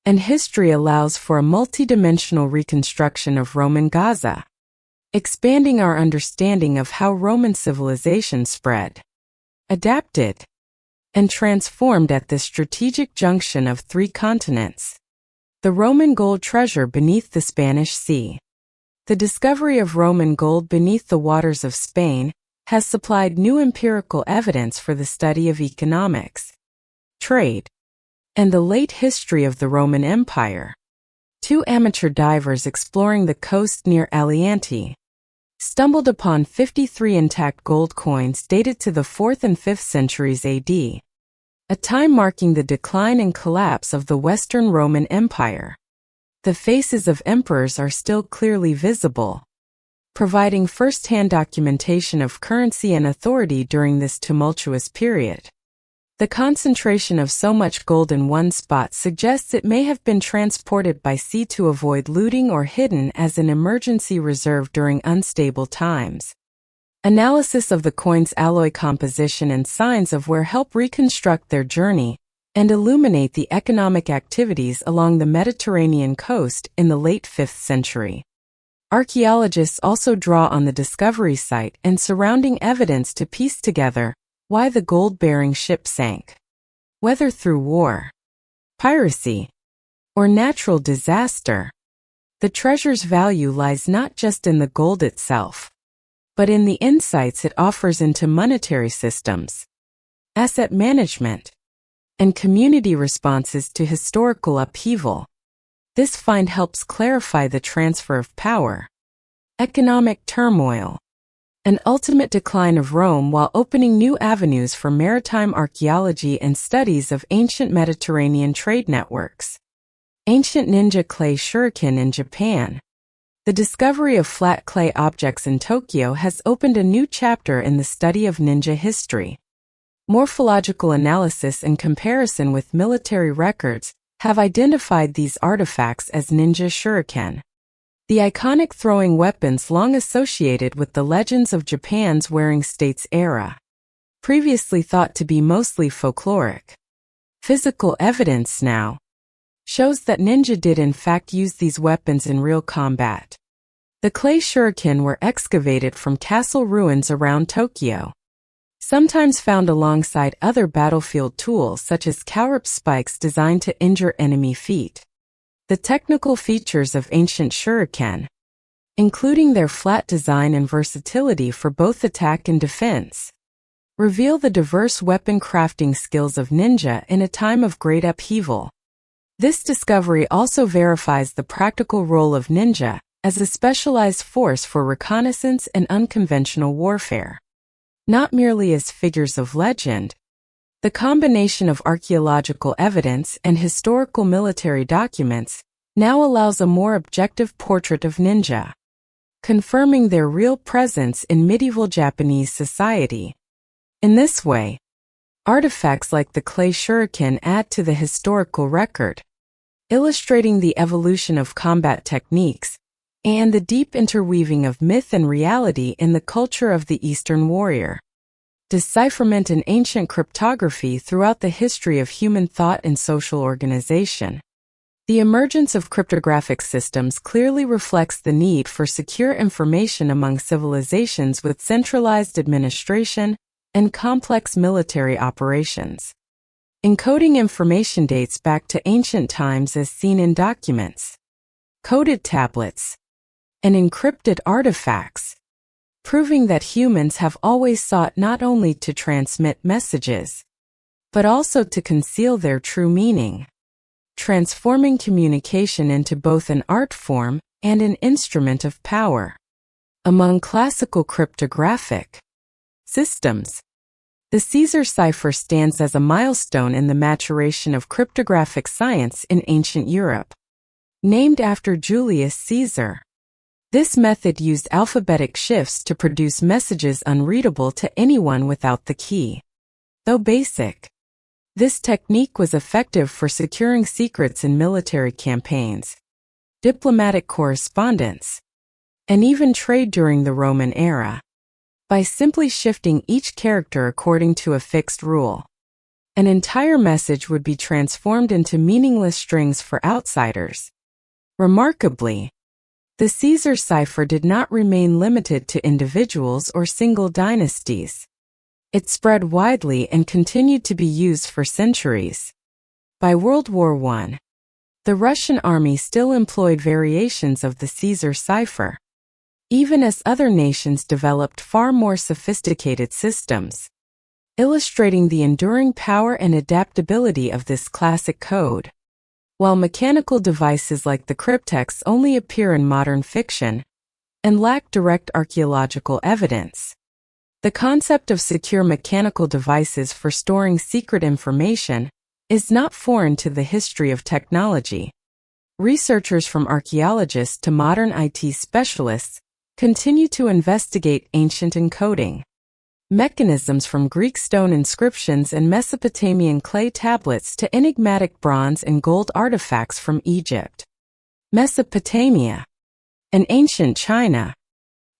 and history allows for a multidimensional reconstruction of Roman Gaza, expanding our understanding of how Roman civilization spread, adapted, and transformed at this strategic junction of three continents. The Roman gold treasure beneath the Spanish Sea. The discovery of Roman gold beneath the waters of Spain has supplied new empirical evidence for the study of economics, trade, and the late history of the Roman Empire. Two amateur divers exploring the coast near Alianti stumbled upon 53 intact gold coins dated to the 4th and 5th centuries AD, a time marking the decline and collapse of the Western Roman Empire. The faces of emperors are still clearly visible, providing first-hand documentation of currency and authority during this tumultuous period. The concentration of so much gold in one spot suggests it may have been transported by sea to avoid looting or hidden as an emergency reserve during unstable times. Analysis of the coin's alloy composition and signs of wear help reconstruct their journey and illuminate the economic activities along the Mediterranean coast in the late 5th century. Archaeologists also draw on the discovery site and surrounding evidence to piece together why the gold-bearing ship sank. Whether through war, piracy, or natural disaster, the treasure's value lies not just in the gold itself, but in the insights it offers into monetary systems, asset management, and community responses to historical upheaval. This find helps clarify the transfer of power, economic turmoil, and ultimate decline of Rome while opening new avenues for maritime archaeology and studies of ancient Mediterranean trade networks. Ancient ninja clay shuriken in Japan. The discovery of flat clay objects in Tokyo has opened a new chapter in the study of ninja history. Morphological analysis and comparison with military records have identified these artifacts as ninja shuriken, the iconic throwing weapons long associated with the legends of Japan's Warring States era. Previously thought to be mostly folkloric, physical evidence now shows that ninja did in fact use these weapons in real combat. The clay shuriken were excavated from castle ruins around Tokyo, sometimes found alongside other battlefield tools such as cowrip spikes designed to injure enemy feet. The technical features of ancient shuriken, including their flat design and versatility for both attack and defense, reveal the diverse weapon crafting skills of ninja in a time of great upheaval. This discovery also verifies the practical role of ninja as a specialized force for reconnaissance and unconventional warfare. Not merely as figures of legend, the combination of archaeological evidence and historical military documents now allows a more objective portrait of ninja, confirming their real presence in medieval Japanese society. In this way, Artifacts like the clay shuriken add to the historical record, illustrating the evolution of combat techniques and the deep interweaving of myth and reality in the culture of the Eastern warrior. Decipherment and ancient cryptography throughout the history of human thought and social organization. The emergence of cryptographic systems clearly reflects the need for secure information among civilizations with centralized administration and complex military operations. Encoding information dates back to ancient times as seen in documents, coded tablets, and encrypted artifacts, proving that humans have always sought not only to transmit messages, but also to conceal their true meaning, transforming communication into both an art form and an instrument of power. Among classical cryptographic systems, the Caesar cipher stands as a milestone in the maturation of cryptographic science in ancient Europe. Named after Julius Caesar, this method used alphabetic shifts to produce messages unreadable to anyone without the key. Though basic, this technique was effective for securing secrets in military campaigns, diplomatic correspondence, and even trade during the Roman era. By simply shifting each character according to a fixed rule, an entire message would be transformed into meaningless strings for outsiders. Remarkably, the Caesar cipher did not remain limited to individuals or single dynasties. It spread widely and continued to be used for centuries. By World War I, the Russian army still employed variations of the Caesar cipher, even as other nations developed far more sophisticated systems, illustrating the enduring power and adaptability of this classic code. While mechanical devices like the cryptex only appear in modern fiction and lack direct archaeological evidence, the concept of secure mechanical devices for storing secret information is not foreign to the history of technology. Researchers from archaeologists to modern IT specialists continue to investigate ancient encoding mechanisms from Greek stone inscriptions and Mesopotamian clay tablets to enigmatic bronze and gold artifacts from Egypt, Mesopotamia, and ancient China.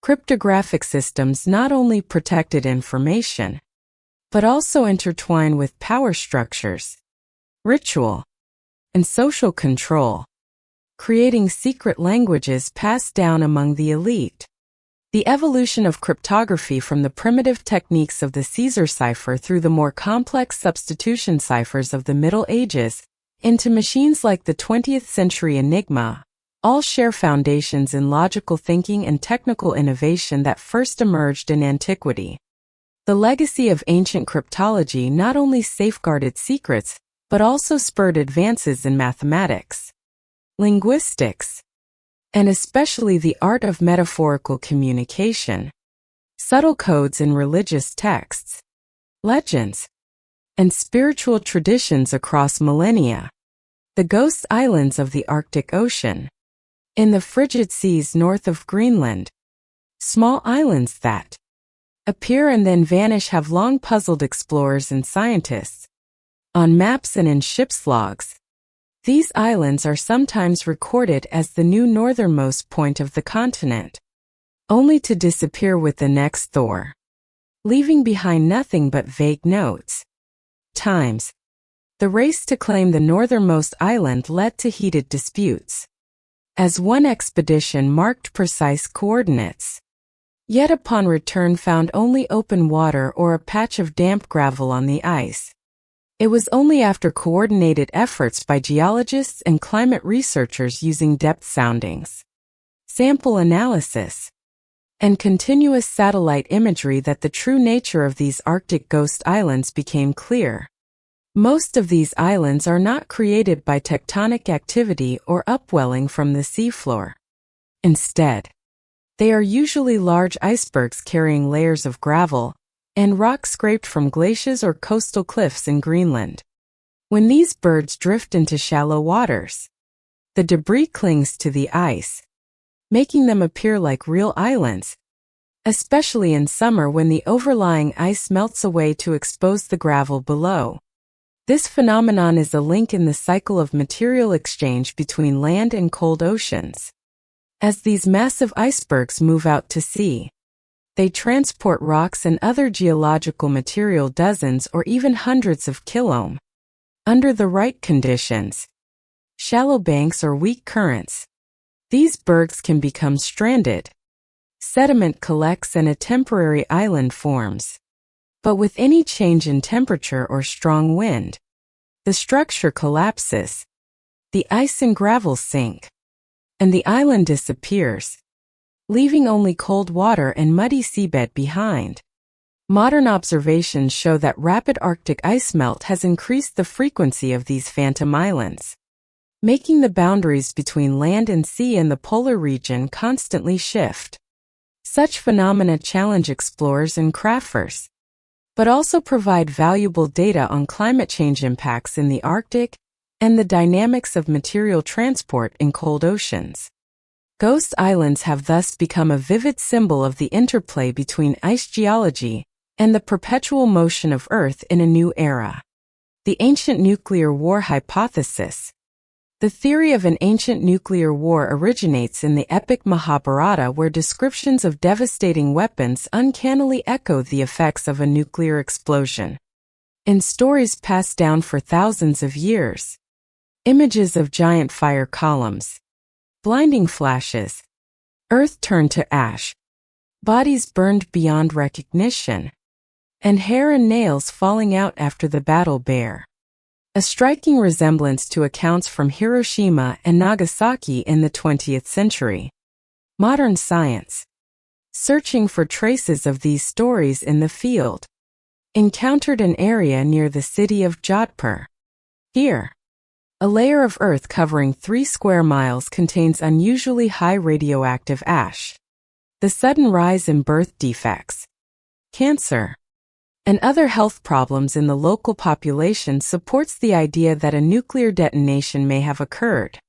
Cryptographic systems not only protected information, but also intertwine with power structures, ritual, and social control, creating secret languages passed down among the elite. The evolution of cryptography from the primitive techniques of the Caesar cipher through the more complex substitution ciphers of the Middle Ages into machines like the 20th century Enigma, all share foundations in logical thinking and technical innovation that first emerged in antiquity. The legacy of ancient cryptology not only safeguarded secrets, but also spurred advances in mathematics, linguistics, and especially the art of metaphorical communication. Subtle codes in religious texts, legends, and spiritual traditions across millennia. The ghost islands of the Arctic Ocean. In the frigid seas north of Greenland, small islands that appear and then vanish have long puzzled explorers and scientists. On maps and in ship's logs, these islands are sometimes recorded as the new northernmost point of the continent, only to disappear with the next thaw, leaving behind nothing but vague notes. Times. The race to claim the northernmost island led to heated disputes, as one expedition marked precise coordinates, yet upon return found only open water or a patch of damp gravel on the ice. It was only after coordinated efforts by geologists and climate researchers using depth soundings, sample analysis, and continuous satellite imagery that the true nature of these Arctic ghost islands became clear. Most of these islands are not created by tectonic activity or upwelling from the seafloor. Instead, they are usually large icebergs carrying layers of gravel and rock scraped from glaciers or coastal cliffs in Greenland. When these birds drift into shallow waters, the debris clings to the ice, making them appear like real islands, especially in summer when the overlying ice melts away to expose the gravel below. This phenomenon is a link in the cycle of material exchange between land and cold oceans. As these massive icebergs move out to sea, they transport rocks and other geological material dozens or even hundreds of kilometers. Under the right conditions, shallow banks or weak currents, these bergs can become stranded. Sediment collects and a temporary island forms. But with any change in temperature or strong wind, the structure collapses, the ice and gravel sink, and the island disappears, leaving only cold water and muddy seabed behind. Modern observations show that rapid Arctic ice melt has increased the frequency of these phantom islands, making the boundaries between land and sea in the polar region constantly shift. Such phenomena challenge explorers and crafters, but also provide valuable data on climate change impacts in the Arctic and the dynamics of material transport in cold oceans. Ghost islands have thus become a vivid symbol of the interplay between ice geology and the perpetual motion of Earth in a new era. The ancient nuclear war hypothesis. The theory of an ancient nuclear war originates in the epic Mahabharata, where descriptions of devastating weapons uncannily echo the effects of a nuclear explosion. In stories passed down for thousands of years, images of giant fire columns, blinding flashes, Earth turned to ash, bodies burned beyond recognition, and hair and nails falling out after the battle bear a striking resemblance to accounts from Hiroshima and Nagasaki in the 20th century. Modern science, searching for traces of these stories in the field, encountered an area near the city of Jodhpur. Here, a layer of earth covering 3 square miles contains unusually high radioactive ash. The sudden rise in birth defects, cancer, and other health problems in the local population supports the idea that a nuclear detonation may have occurred.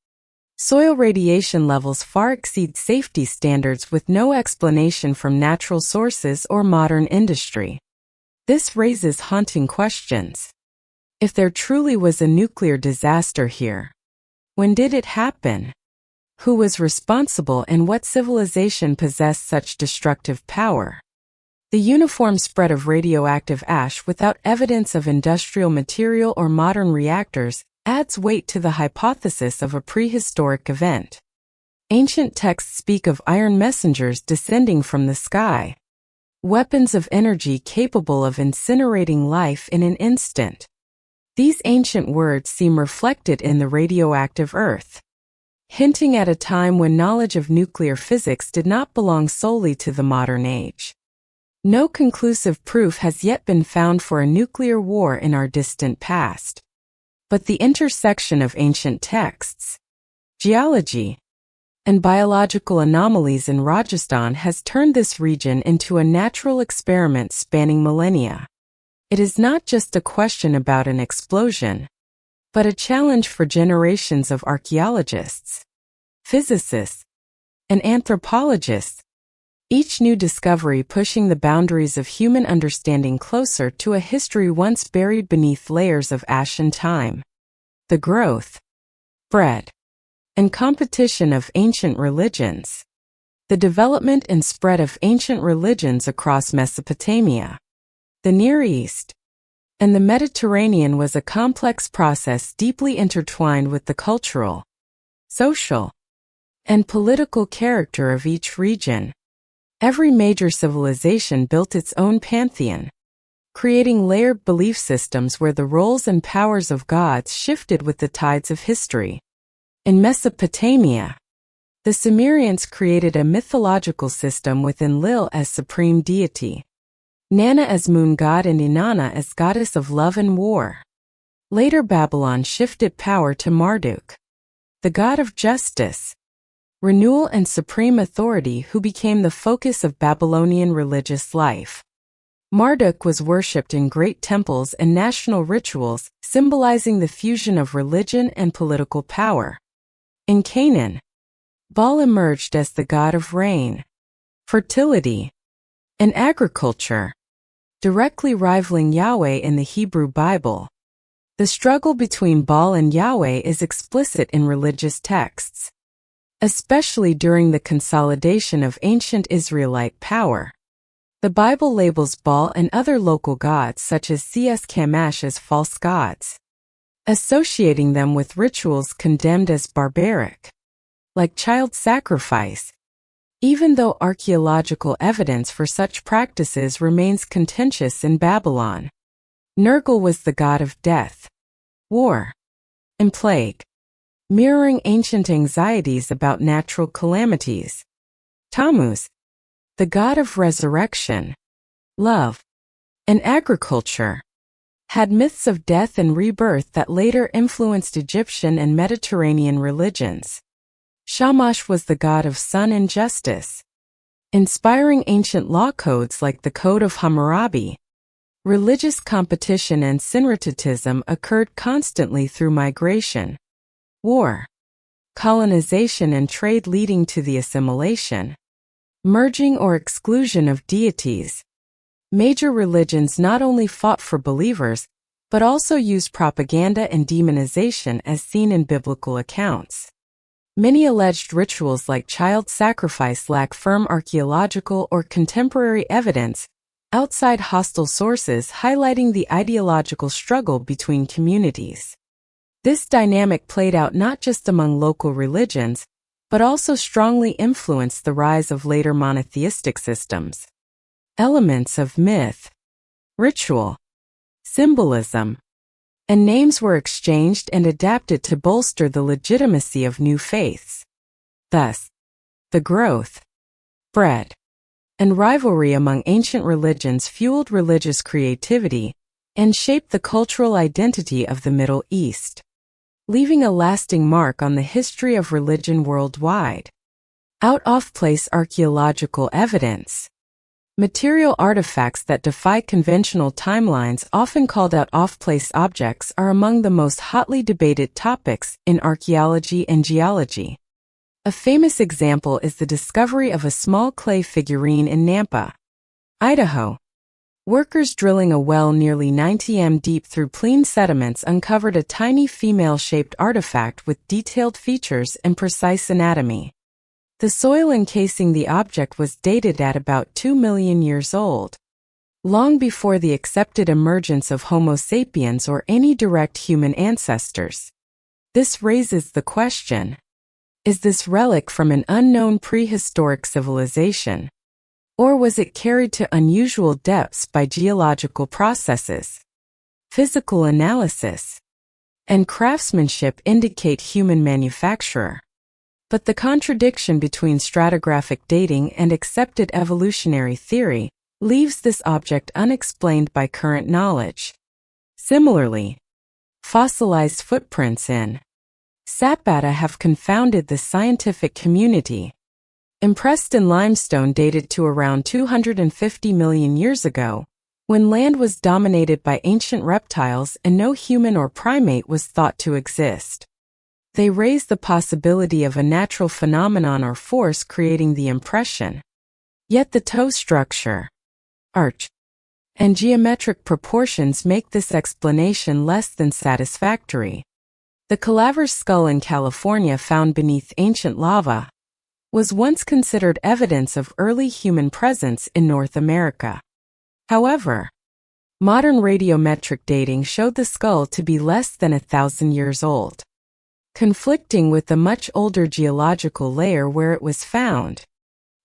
Soil radiation levels far exceed safety standards with no explanation from natural sources or modern industry. This raises haunting questions. If there truly was a nuclear disaster here, when did it happen? Who was responsible and what civilization possessed such destructive power? The uniform spread of radioactive ash without evidence of industrial material or modern reactors adds weight to the hypothesis of a prehistoric event. Ancient texts speak of iron messengers descending from the sky, weapons of energy capable of incinerating life in an instant. These ancient words seem reflected in the radioactive earth, hinting at a time when knowledge of nuclear physics did not belong solely to the modern age. No conclusive proof has yet been found for a nuclear war in our distant past. But the intersection of ancient texts, geology, and biological anomalies in Rajasthan has turned this region into a natural experiment spanning millennia. It is not just a question about an explosion, but a challenge for generations of archaeologists, physicists, and anthropologists, each new discovery pushing the boundaries of human understanding closer to a history once buried beneath layers of ash and time. The growth, spread, and competition of ancient religions. The development and spread of ancient religions across Mesopotamia, the Near East, and the Mediterranean was a complex process deeply intertwined with the cultural, social, and political character of each region. Every major civilization built its own pantheon, creating layered belief systems where the roles and powers of gods shifted with the tides of history. In Mesopotamia, the Sumerians created a mythological system with Enlil as supreme deity, Nana as moon god and Inanna as goddess of love and war. Later Babylon shifted power to Marduk, the god of justice, renewal and supreme authority, who became the focus of Babylonian religious life. Marduk was worshipped in great temples and national rituals, symbolizing the fusion of religion and political power. In Canaan, Baal emerged as the god of rain, fertility, and agriculture, directly rivaling Yahweh in the Hebrew Bible. The struggle between Baal and Yahweh is explicit in religious texts, especially during the consolidation of ancient Israelite power. The Bible labels Baal and other local gods such as Shamash as false gods, associating them with rituals condemned as barbaric, like child sacrifice, even though archaeological evidence for such practices remains contentious in Babylon. Nergal was the god of death, war, and plague, mirroring ancient anxieties about natural calamities. Tammuz, the god of resurrection, love, and agriculture, had myths of death and rebirth that later influenced Egyptian and Mediterranean religions. Shamash was the god of sun and justice, inspiring ancient law codes like the Code of Hammurabi. Religious competition and syncretism occurred constantly through migration, war, colonization, and trade, leading to the assimilation, merging or exclusion of deities. Major religions not only fought for believers, but also used propaganda and demonization as seen in biblical accounts. Many alleged rituals like child sacrifice lack firm archaeological or contemporary evidence outside hostile sources, highlighting the ideological struggle between communities. This dynamic played out not just among local religions, but also strongly influenced the rise of later monotheistic systems. Elements of myth, ritual, symbolism, and names were exchanged and adapted to bolster the legitimacy of new faiths. Thus, the growth, spread, and rivalry among ancient religions fueled religious creativity and shaped the cultural identity of the Middle East, leaving a lasting mark on the history of religion worldwide. Out-of-place archaeological evidence. Material artifacts that defy conventional timelines, often called out-of-place objects, are among the most hotly debated topics in archaeology and geology. A famous example is the discovery of a small clay figurine in Nampa, Idaho. Workers drilling a well nearly 90 m deep through clean sediments uncovered a tiny female-shaped artifact with detailed features and precise anatomy. The soil encasing the object was dated at about 2 million years old, long before the accepted emergence of Homo sapiens or any direct human ancestors. This raises the question: is this relic from an unknown prehistoric civilization? Or was it carried to unusual depths by geological processes? Physical analysis and craftsmanship indicate human manufacture. But the contradiction between stratigraphic dating and accepted evolutionary theory leaves this object unexplained by current knowledge. Similarly, fossilized footprints in Sapata have confounded the scientific community. Impressed in limestone dated to around 250 million years ago, when land was dominated by ancient reptiles and no human or primate was thought to exist. They raise the possibility of a natural phenomenon or force creating the impression. Yet the toe structure, arch, and geometric proportions make this explanation less than satisfactory. The Calaveras skull in California, found beneath ancient lava, was once considered evidence of early human presence in North America. However, modern radiometric dating showed the skull to be less than 1,000 years old, conflicting with the much older geological layer where it was found.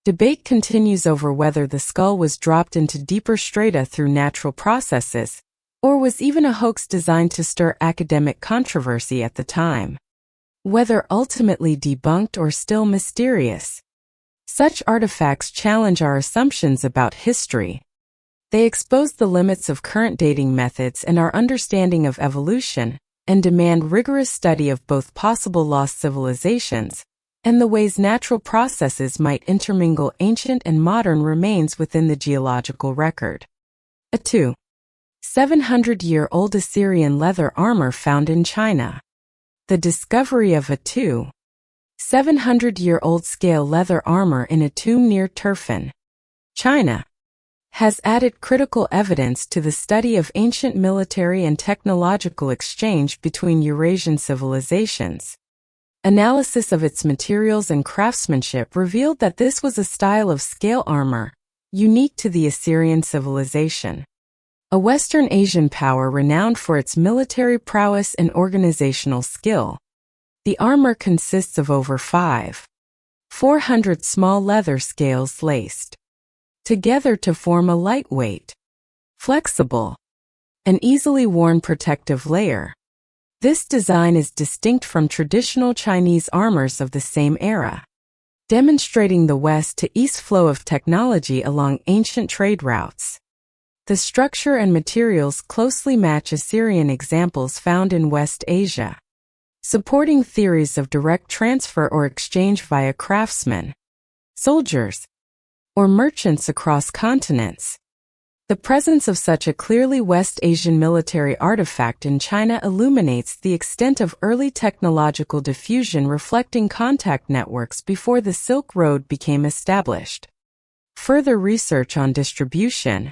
Debate continues over whether the skull was dropped into deeper strata through natural processes, or was even a hoax designed to stir academic controversy at the time. Whether ultimately debunked or still mysterious, such artifacts challenge our assumptions about history. They expose the limits of current dating methods and our understanding of evolution, and demand rigorous study of both possible lost civilizations and the ways natural processes might intermingle ancient and modern remains within the geological record. A 700-year-old Assyrian leather armor found in China. The discovery of a 700-year-old scale leather armor in a tomb near Turfan, China, has added critical evidence to the study of ancient military and technological exchange between Eurasian civilizations. Analysis of its materials and craftsmanship revealed that this was a style of scale armor, unique to the Assyrian civilization. A Western Asian power renowned for its military prowess and organizational skill. The armor consists of over 400 small leather scales laced together to form a lightweight, flexible, and easily worn protective layer. This design is distinct from traditional Chinese armors of the same era, demonstrating the west to east flow of technology along ancient trade routes. The structure and materials closely match Assyrian examples found in West Asia, supporting theories of direct transfer or exchange via craftsmen, soldiers, or merchants across continents. The presence of such a clearly West Asian military artifact in China illuminates the extent of early technological diffusion, reflecting contact networks before the Silk Road became established. Further research on distribution,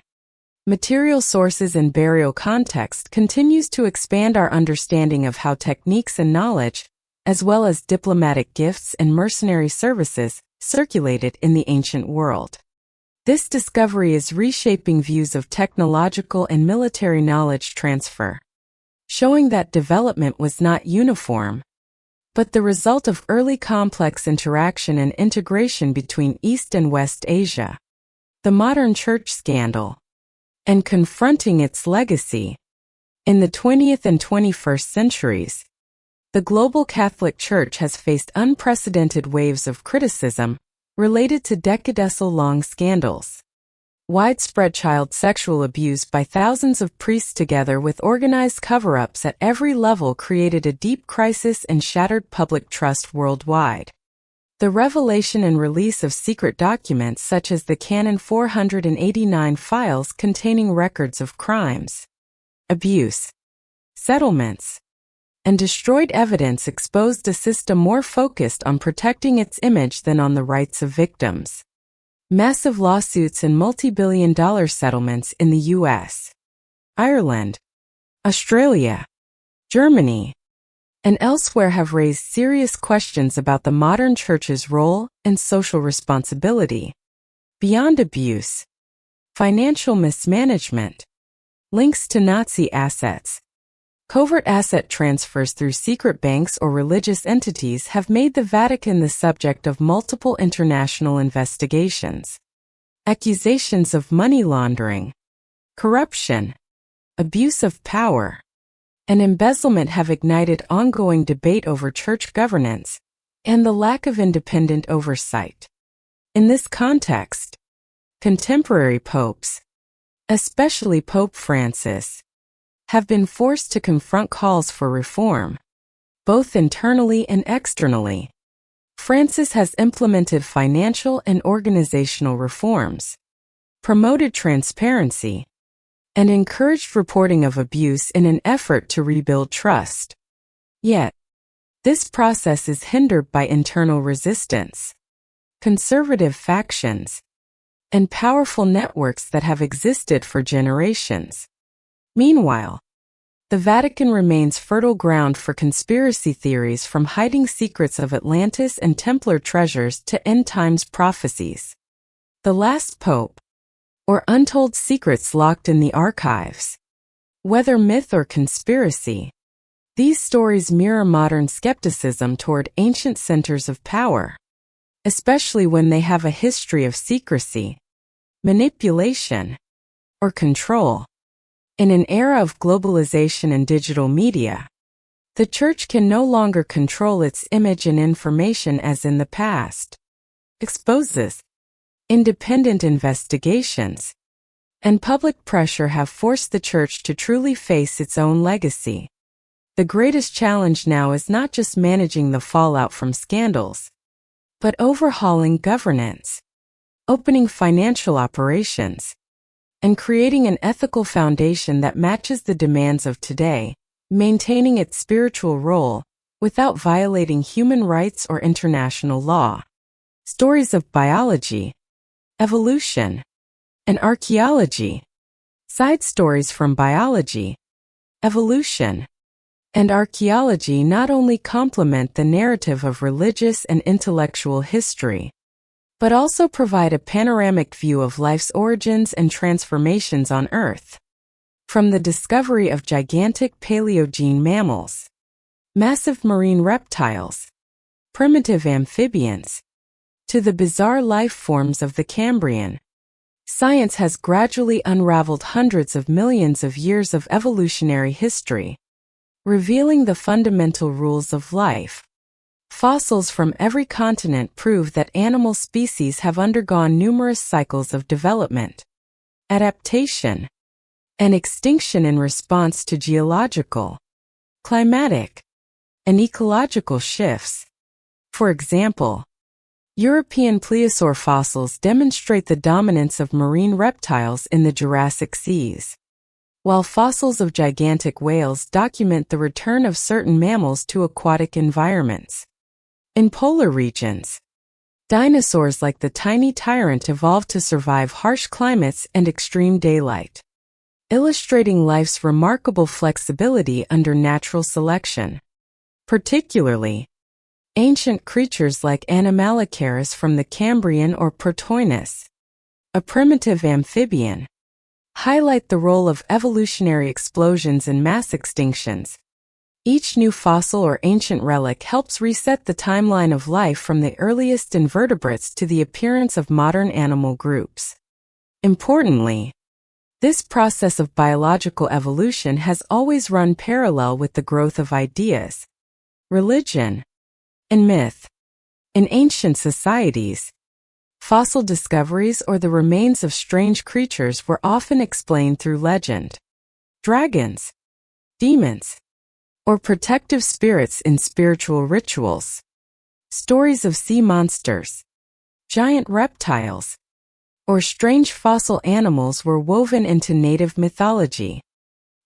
material sources and burial context continues to expand our understanding of how techniques and knowledge, as well as diplomatic gifts and mercenary services, circulated in the ancient world. This discovery is reshaping views of technological and military knowledge transfer, showing that development was not uniform, but the result of early complex interaction and integration between East and West Asia. The modern church scandal, and confronting its legacy. In the 20th and 21st centuries, the global Catholic Church has faced unprecedented waves of criticism related to decades-long scandals. Widespread child sexual abuse by thousands of priests together with organized cover-ups at every level created a deep crisis and shattered public trust worldwide. The revelation and release of secret documents such as the Canon 489 files containing records of crimes, abuse, settlements, and destroyed evidence exposed a system more focused on protecting its image than on the rights of victims. Massive lawsuits and multi-billion-dollar settlements in the U.S., Ireland, Australia, Germany, and elsewhere have raised serious questions about the modern church's role and social responsibility. Beyond abuse, financial mismanagement, links to Nazi assets, covert asset transfers through secret banks or religious entities have made the Vatican the subject of multiple international investigations. Accusations of money laundering, corruption, abuse of power, and embezzlement have ignited ongoing debate over church governance and the lack of independent oversight. In this context, contemporary popes, especially Pope Francis, have been forced to confront calls for reform, both internally and externally. Francis has implemented financial and organizational reforms, promoted transparency, and encouraged reporting of abuse in an effort to rebuild trust. Yet, this process is hindered by internal resistance, conservative factions, and powerful networks that have existed for generations. Meanwhile, the Vatican remains fertile ground for conspiracy theories, from hiding secrets of Atlantis and Templar treasures to end-times prophecies. The Last Pope, or untold secrets locked in the archives. Whether myth or conspiracy, these stories mirror modern skepticism toward ancient centers of power, especially when they have a history of secrecy, manipulation, or control. In an era of globalization and digital media, the Church can no longer control its image and information as in the past. Exposes, independent investigations, and public pressure have forced the Church to truly face its own legacy. The greatest challenge now is not just managing the fallout from scandals, but overhauling governance, opening financial operations, and creating an ethical foundation that matches the demands of today, maintaining its spiritual role without violating human rights or international law. Stories of biology, evolution, and archaeology. Side stories from biology, evolution, and archaeology not only complement the narrative of religious and intellectual history, but also provide a panoramic view of life's origins and transformations on Earth. From the discovery of gigantic Paleogene mammals, massive marine reptiles, primitive amphibians, to the bizarre life forms of the Cambrian, science has gradually unraveled hundreds of millions of years of evolutionary history, revealing the fundamental rules of life. Fossils from every continent prove that animal species have undergone numerous cycles of development, adaptation, and extinction in response to geological, climatic, and ecological shifts. For example, European plesiosaur fossils demonstrate the dominance of marine reptiles in the Jurassic seas, while fossils of gigantic whales document the return of certain mammals to aquatic environments. In polar regions, dinosaurs like the tiny tyrant evolved to survive harsh climates and extreme daylight, illustrating life's remarkable flexibility under natural selection. Particularly, ancient creatures like Animalocera's from the Cambrian or Protoinus, a primitive amphibian, highlight the role of evolutionary explosions and mass extinctions. Each new fossil or ancient relic helps reset the timeline of life from the earliest invertebrates to the appearance of modern animal groups. Importantly, this process of biological evolution has always run parallel with the growth of ideas, religion, and myth. In ancient societies, fossil discoveries or the remains of strange creatures were often explained through legend. Dragons, demons, or protective spirits in spiritual rituals. Stories of sea monsters, giant reptiles, or strange fossil animals were woven into native mythology,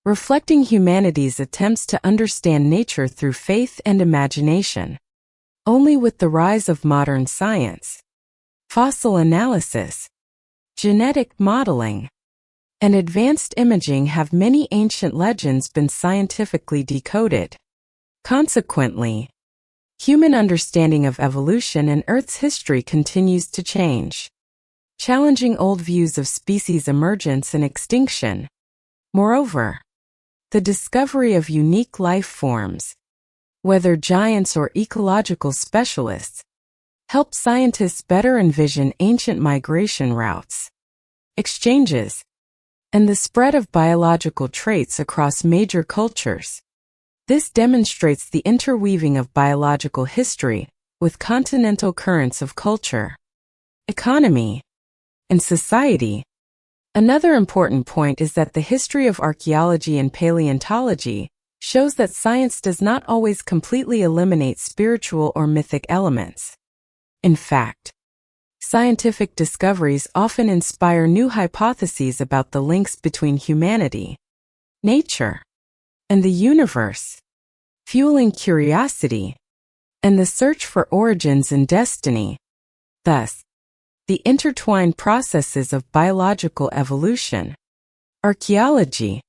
reflecting humanity's attempts to understand nature through faith and imagination. Only with the rise of modern science, fossil analysis, genetic modeling, and advanced imaging have many ancient legends been scientifically decoded. Consequently, human understanding of evolution and Earth's history continues to change, challenging old views of species emergence and extinction. Moreover, the discovery of unique life forms, whether giants or ecological specialists, help scientists better envision ancient migration routes, exchanges, and the spread of biological traits across major cultures. This demonstrates the interweaving of biological history with continental currents of culture, economy, and society. Another important point is that the history of archaeology and paleontology shows that science does not always completely eliminate spiritual or mythic elements. In fact, scientific discoveries often inspire new hypotheses about the links between humanity, nature, and the universe, fueling curiosity and the search for origins and destiny. Thus, the intertwined processes of biological evolution, archaeology,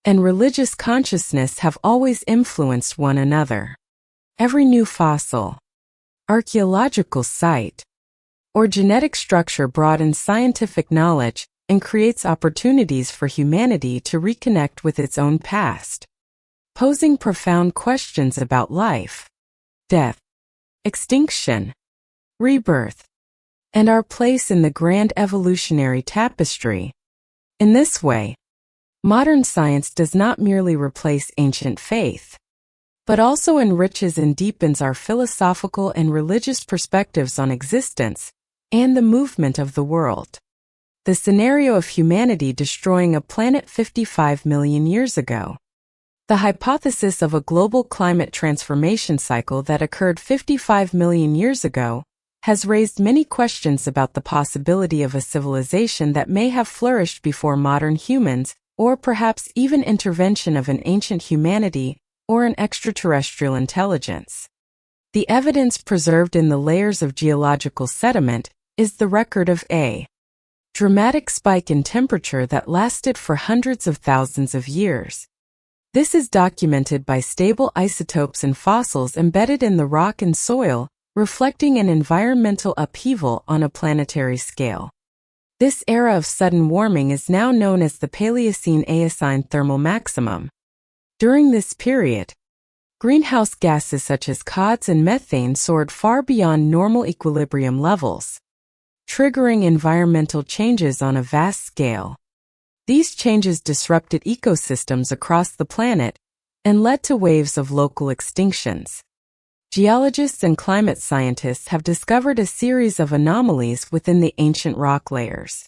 and religious consciousness have always influenced one another. Every new fossil, archaeological site, or genetic structure broadens scientific knowledge and creates opportunities for humanity to reconnect with its own past, posing profound questions about life, death, extinction, rebirth, and our place in the grand evolutionary tapestry. In this way, modern science does not merely replace ancient faith, but also enriches and deepens our philosophical and religious perspectives on existence and the movement of the world. The scenario of humanity destroying a planet 55 million years ago. The hypothesis of a global climate transformation cycle that occurred 55 million years ago has raised many questions about the possibility of a civilization that may have flourished before modern humans, or perhaps even intervention of an ancient humanity or an extraterrestrial intelligence. The evidence preserved in the layers of geological sediment is the record of a dramatic spike in temperature that lasted for hundreds of thousands of years. This is documented by stable isotopes and fossils embedded in the rock and soil, reflecting an environmental upheaval on a planetary scale. This era of sudden warming is now known as the Paleocene-Eocene thermal maximum. During this period, greenhouse gases such as CODs and methane soared far beyond normal equilibrium levels, triggering environmental changes on a vast scale. These changes disrupted ecosystems across the planet and led to waves of local extinctions. Geologists and climate scientists have discovered a series of anomalies within the ancient rock layers,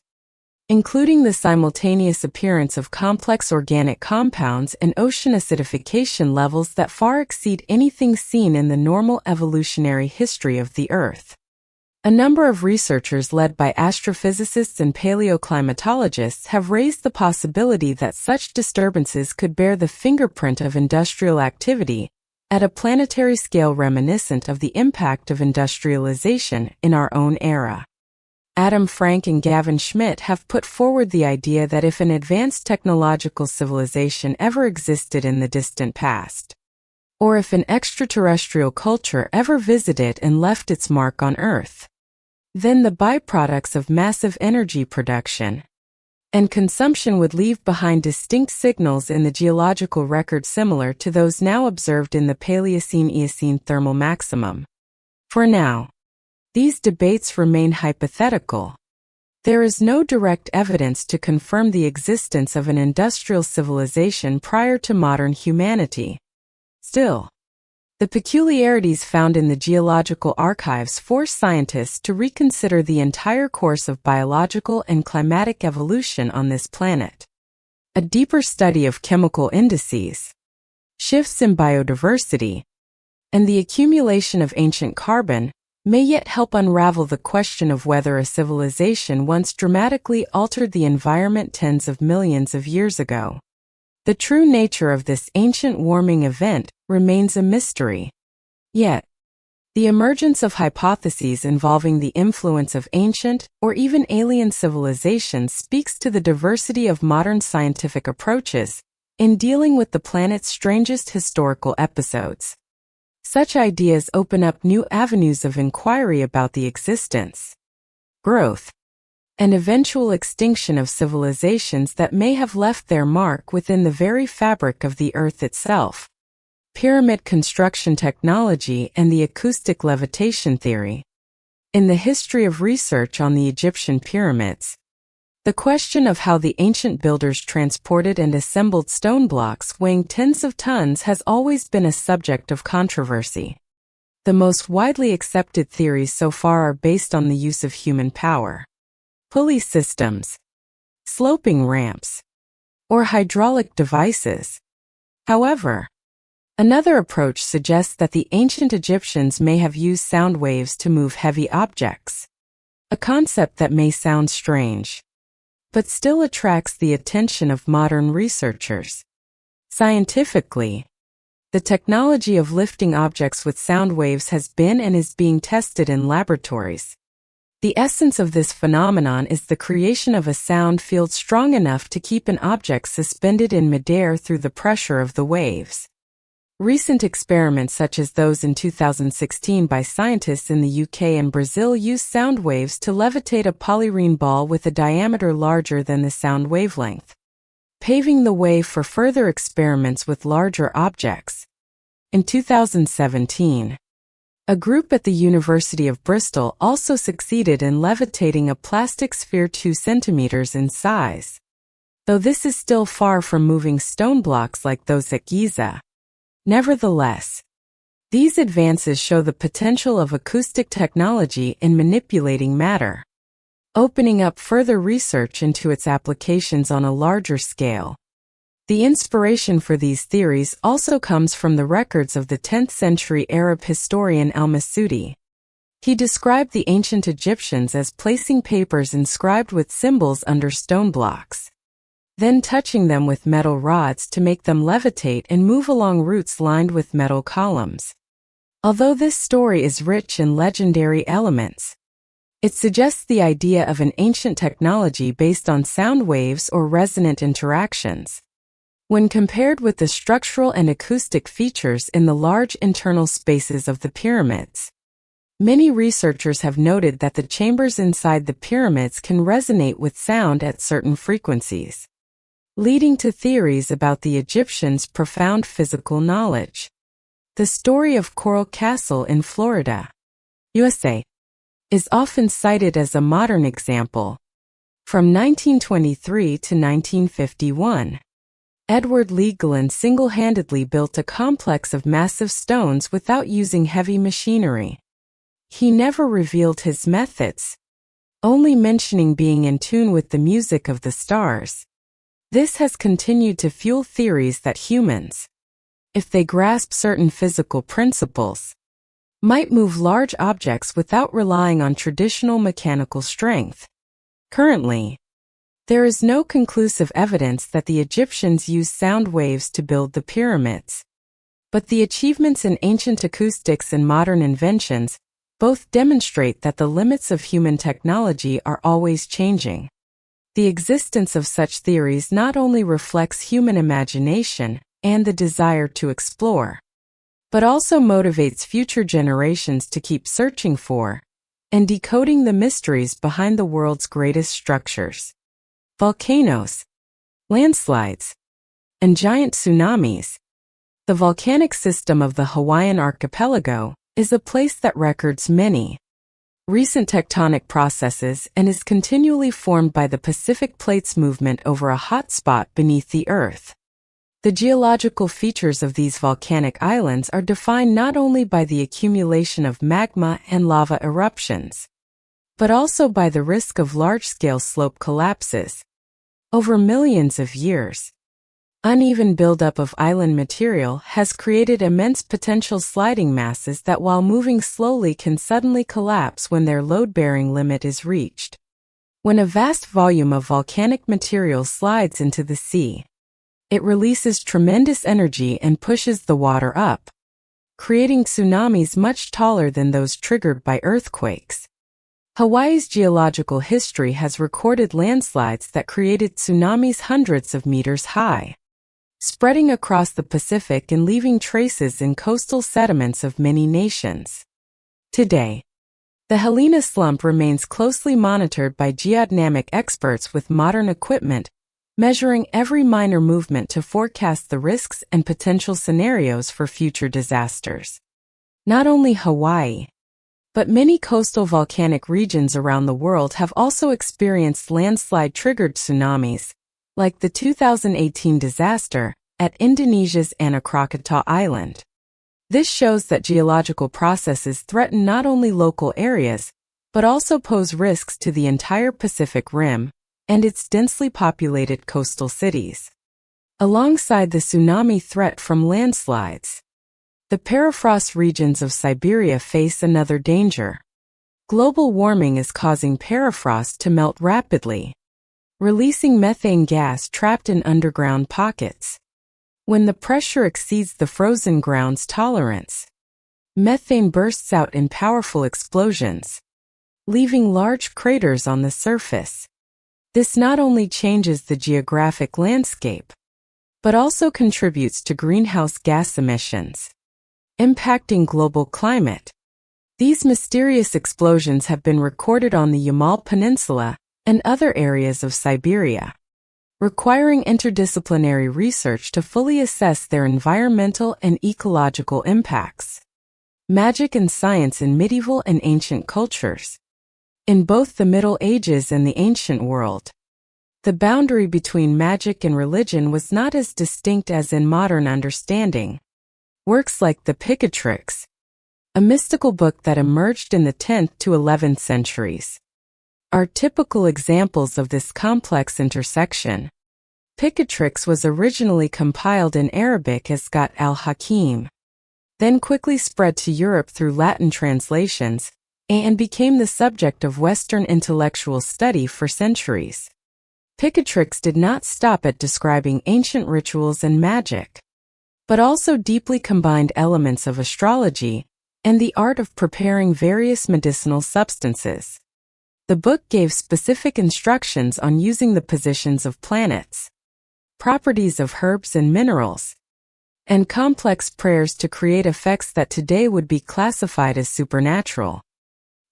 including the simultaneous appearance of complex organic compounds and ocean acidification levels that far exceed anything seen in the normal evolutionary history of the Earth. A number of researchers led by astrophysicists and paleoclimatologists have raised the possibility that such disturbances could bear the fingerprint of industrial activity at a planetary scale reminiscent of the impact of industrialization in our own era. Adam Frank and Gavin Schmidt have put forward the idea that if an advanced technological civilization ever existed in the distant past, or if an extraterrestrial culture ever visited and left its mark on Earth, then the byproducts of massive energy production and consumption would leave behind distinct signals in the geological record similar to those now observed in the Paleocene-Eocene thermal maximum. For now, these debates remain hypothetical. There is no direct evidence to confirm the existence of an industrial civilization prior to modern humanity. Still, the peculiarities found in the geological archives force scientists to reconsider the entire course of biological and climatic evolution on this planet. A deeper study of chemical indices, shifts in biodiversity, and the accumulation of ancient carbon may yet help unravel the question of whether a civilization once dramatically altered the environment tens of millions of years ago. The true nature of this ancient warming event remains a mystery. Yet, the emergence of hypotheses involving the influence of ancient or even alien civilizations speaks to the diversity of modern scientific approaches in dealing with the planet's strangest historical episodes. Such ideas open up new avenues of inquiry about the existence, growth, and eventual extinction of civilizations that may have left their mark within the very fabric of the Earth itself. Pyramid construction technology and the acoustic levitation theory. In the history of research on the Egyptian pyramids, the question of how the ancient builders transported and assembled stone blocks weighing tens of tons has always been a subject of controversy. The most widely accepted theories so far are based on the use of human power, pulley systems, sloping ramps, or hydraulic devices. However, another approach suggests that the ancient Egyptians may have used sound waves to move heavy objects, a concept that may sound strange, but still attracts the attention of modern researchers. Scientifically, the technology of lifting objects with sound waves has been and is being tested in laboratories. The essence of this phenomenon is the creation of a sound field strong enough to keep an object suspended in midair through the pressure of the waves. Recent experiments such as those in 2016 by scientists in the UK and Brazil use sound waves to levitate a polyrene ball with a diameter larger than the sound wavelength, paving the way for further experiments with larger objects. In 2017, a group at the University of Bristol also succeeded in levitating a plastic sphere 2 centimeters in size, though this is still far from moving stone blocks like those at Giza. Nevertheless, these advances show the potential of acoustic technology in manipulating matter, opening up further research into its applications on a larger scale. The inspiration for these theories also comes from the records of the 10th century Arab historian al-Masudi. He described the ancient Egyptians as placing papers inscribed with symbols under stone blocks, then touching them with metal rods to make them levitate and move along routes lined with metal columns. Although this story is rich in legendary elements, It suggests the idea of an ancient technology based on sound waves or resonant interactions. When compared with the structural and acoustic features in the large internal spaces of the pyramids, many researchers have noted that the chambers inside the pyramids can resonate with sound at certain frequencies, leading to theories about the Egyptians' profound physical knowledge. The story of Coral Castle in Florida, USA, is often cited as a modern example. From 1923 to 1951, Edward Legoland single-handedly built a complex of massive stones without using heavy machinery. He never revealed his methods, only mentioning being in tune with the music of the stars. This has continued to fuel theories that humans, if they grasp certain physical principles, might move large objects without relying on traditional mechanical strength. Currently, there is no conclusive evidence that the Egyptians used sound waves to build the pyramids. But the achievements in ancient acoustics and modern inventions both demonstrate that the limits of human technology are always changing. The existence of such theories not only reflects human imagination and the desire to explore, but also motivates future generations to keep searching for and decoding the mysteries behind the world's greatest structures. Volcanoes, landslides, and giant tsunamis. The volcanic system of the Hawaiian archipelago is a place that records many recent tectonic processes and is continually formed by the Pacific Plate's movement over a hot spot beneath the Earth. The geological features of these volcanic islands are defined not only by the accumulation of magma and lava eruptions, but also by the risk of large-scale slope collapses. Over millions of years, uneven buildup of island material has created immense potential sliding masses that, while moving slowly, can suddenly collapse when their load-bearing limit is reached. When a vast volume of volcanic material slides into the sea, it releases tremendous energy and pushes the water up, creating tsunamis much taller than those triggered by earthquakes. Hawaii's geological history has recorded landslides that created tsunamis hundreds of meters high, spreading across the Pacific and leaving traces in coastal sediments of many nations. Today, the Helena slump remains closely monitored by geodynamic experts with modern equipment, measuring every minor movement to forecast the risks and potential scenarios for future disasters. Not only Hawaii, but many coastal volcanic regions around the world have also experienced landslide-triggered tsunamis, like the 2018 disaster at Indonesia's Anak Krakatau Island. This shows that geological processes threaten not only local areas, but also pose risks to the entire Pacific Rim and its densely populated coastal cities. Alongside the tsunami threat from landslides, the permafrost regions of Siberia face another danger. Global warming is causing permafrost to melt rapidly, releasing methane gas trapped in underground pockets. When the pressure exceeds the frozen ground's tolerance, methane bursts out in powerful explosions, leaving large craters on the surface. This not only changes the geographic landscape, but also contributes to greenhouse gas emissions, impacting global climate. These mysterious explosions have been recorded on the Yamal Peninsula and other areas of Siberia, requiring interdisciplinary research to fully assess their environmental and ecological impacts. Magic and science in medieval and ancient cultures. In both the Middle Ages and the ancient world, the boundary between magic and religion was not as distinct as in modern understanding. Works like the Picatrix, a mystical book that emerged in the 10th to 11th centuries, are typical examples of this complex intersection. Picatrix was originally compiled in Arabic as Gat al-Hakim, then quickly spread to Europe through Latin translations, and became the subject of Western intellectual study for centuries. Picatrix did not stop at describing ancient rituals and magic, but also deeply combined elements of astrology and the art of preparing various medicinal substances. The book gave specific instructions on using the positions of planets, properties of herbs and minerals, and complex prayers to create effects that today would be classified as supernatural.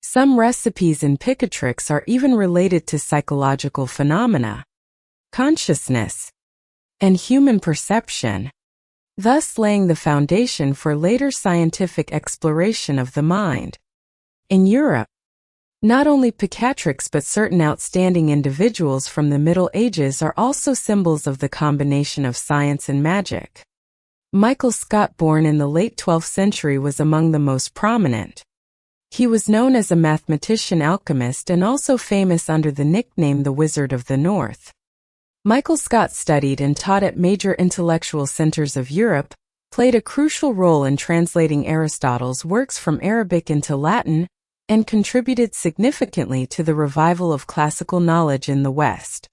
Some recipes in Picatrix are even related to psychological phenomena, consciousness, and human perception, thus laying the foundation for later scientific exploration of the mind. In Europe, not only Picatrix but certain outstanding individuals from the Middle Ages are also symbols of the combination of science and magic. Michael Scott, born in the late 12th century, was among the most prominent. He was known as a mathematician alchemist and also famous under the nickname the Wizard of the North. Michael Scott studied and taught at major intellectual centers of Europe, played a crucial role in translating Aristotle's works from Arabic into Latin, and contributed significantly to the revival of classical knowledge in the West.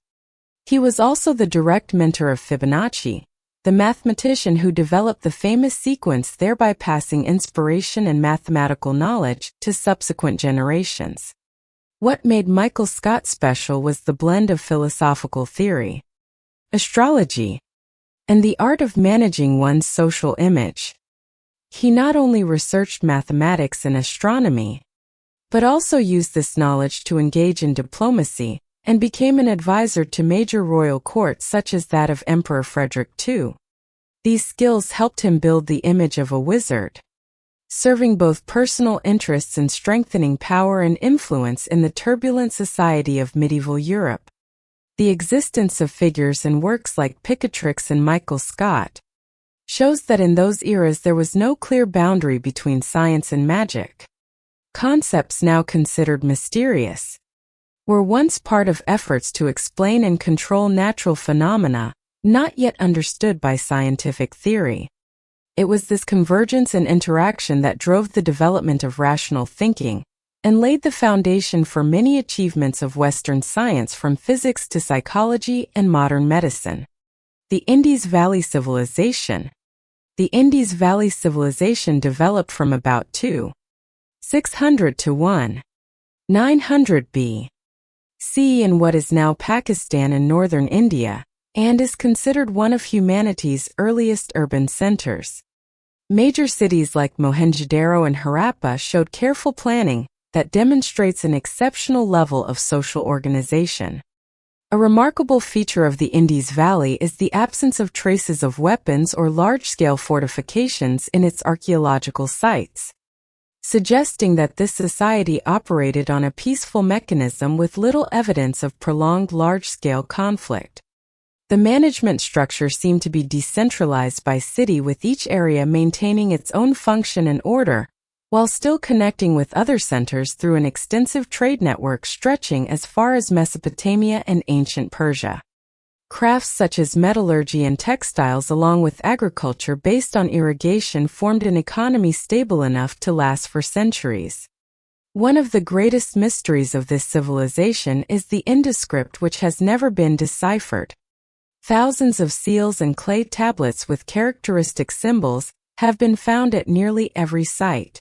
He was also the direct mentor of Fibonacci, the mathematician who developed the famous sequence, thereby passing inspiration and mathematical knowledge to subsequent generations. What made Michael Scott special was the blend of philosophical theory, astrology, and the art of managing one's social image. He not only researched mathematics and astronomy, but also used this knowledge to engage in diplomacy, and became an advisor to major royal courts such as that of Emperor Frederick II. These skills helped him build the image of a wizard, serving both personal interests and strengthening power and influence in the turbulent society of medieval Europe. The existence of figures and works like Picatrix and Michael Scott shows that in those eras there was no clear boundary between science and magic. Concepts now considered mysterious were once part of efforts to explain and control natural phenomena not yet understood by scientific theory. It was this convergence and interaction that drove the development of rational thinking and laid the foundation for many achievements of Western science, from physics to psychology and modern medicine. The Indus Valley Civilization. The Indus Valley Civilization developed from about 2600 to 1900 B.C. in what is now Pakistan and northern India, and is considered one of humanity's earliest urban centers. Major cities like Mohenjo-daro and Harappa showed careful planning that demonstrates an exceptional level of social organization. A remarkable feature of the Indus Valley is the absence of traces of weapons or large-scale fortifications in its archaeological sites, suggesting that this society operated on a peaceful mechanism with little evidence of prolonged large-scale conflict. The management structure seemed to be decentralized by city, with each area maintaining its own function and order, while still connecting with other centers through an extensive trade network stretching as far as Mesopotamia and ancient Persia. Crafts such as metallurgy and textiles, along with agriculture based on irrigation, formed an economy stable enough to last for centuries. One of the greatest mysteries of this civilization is the Indus script, which has never been deciphered. Thousands of seals and clay tablets with characteristic symbols have been found at nearly every site,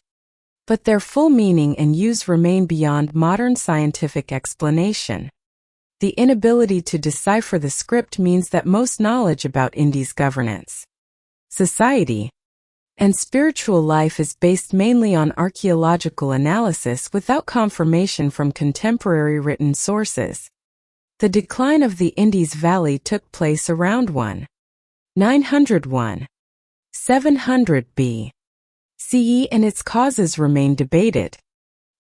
but their full meaning and use remain beyond modern scientific explanation. The inability to decipher the script means that most knowledge about Indus governance, society, and spiritual life is based mainly on archaeological analysis without confirmation from contemporary written sources. The decline of the Indus Valley took place around 1900–700 B.C., and its causes remain debated.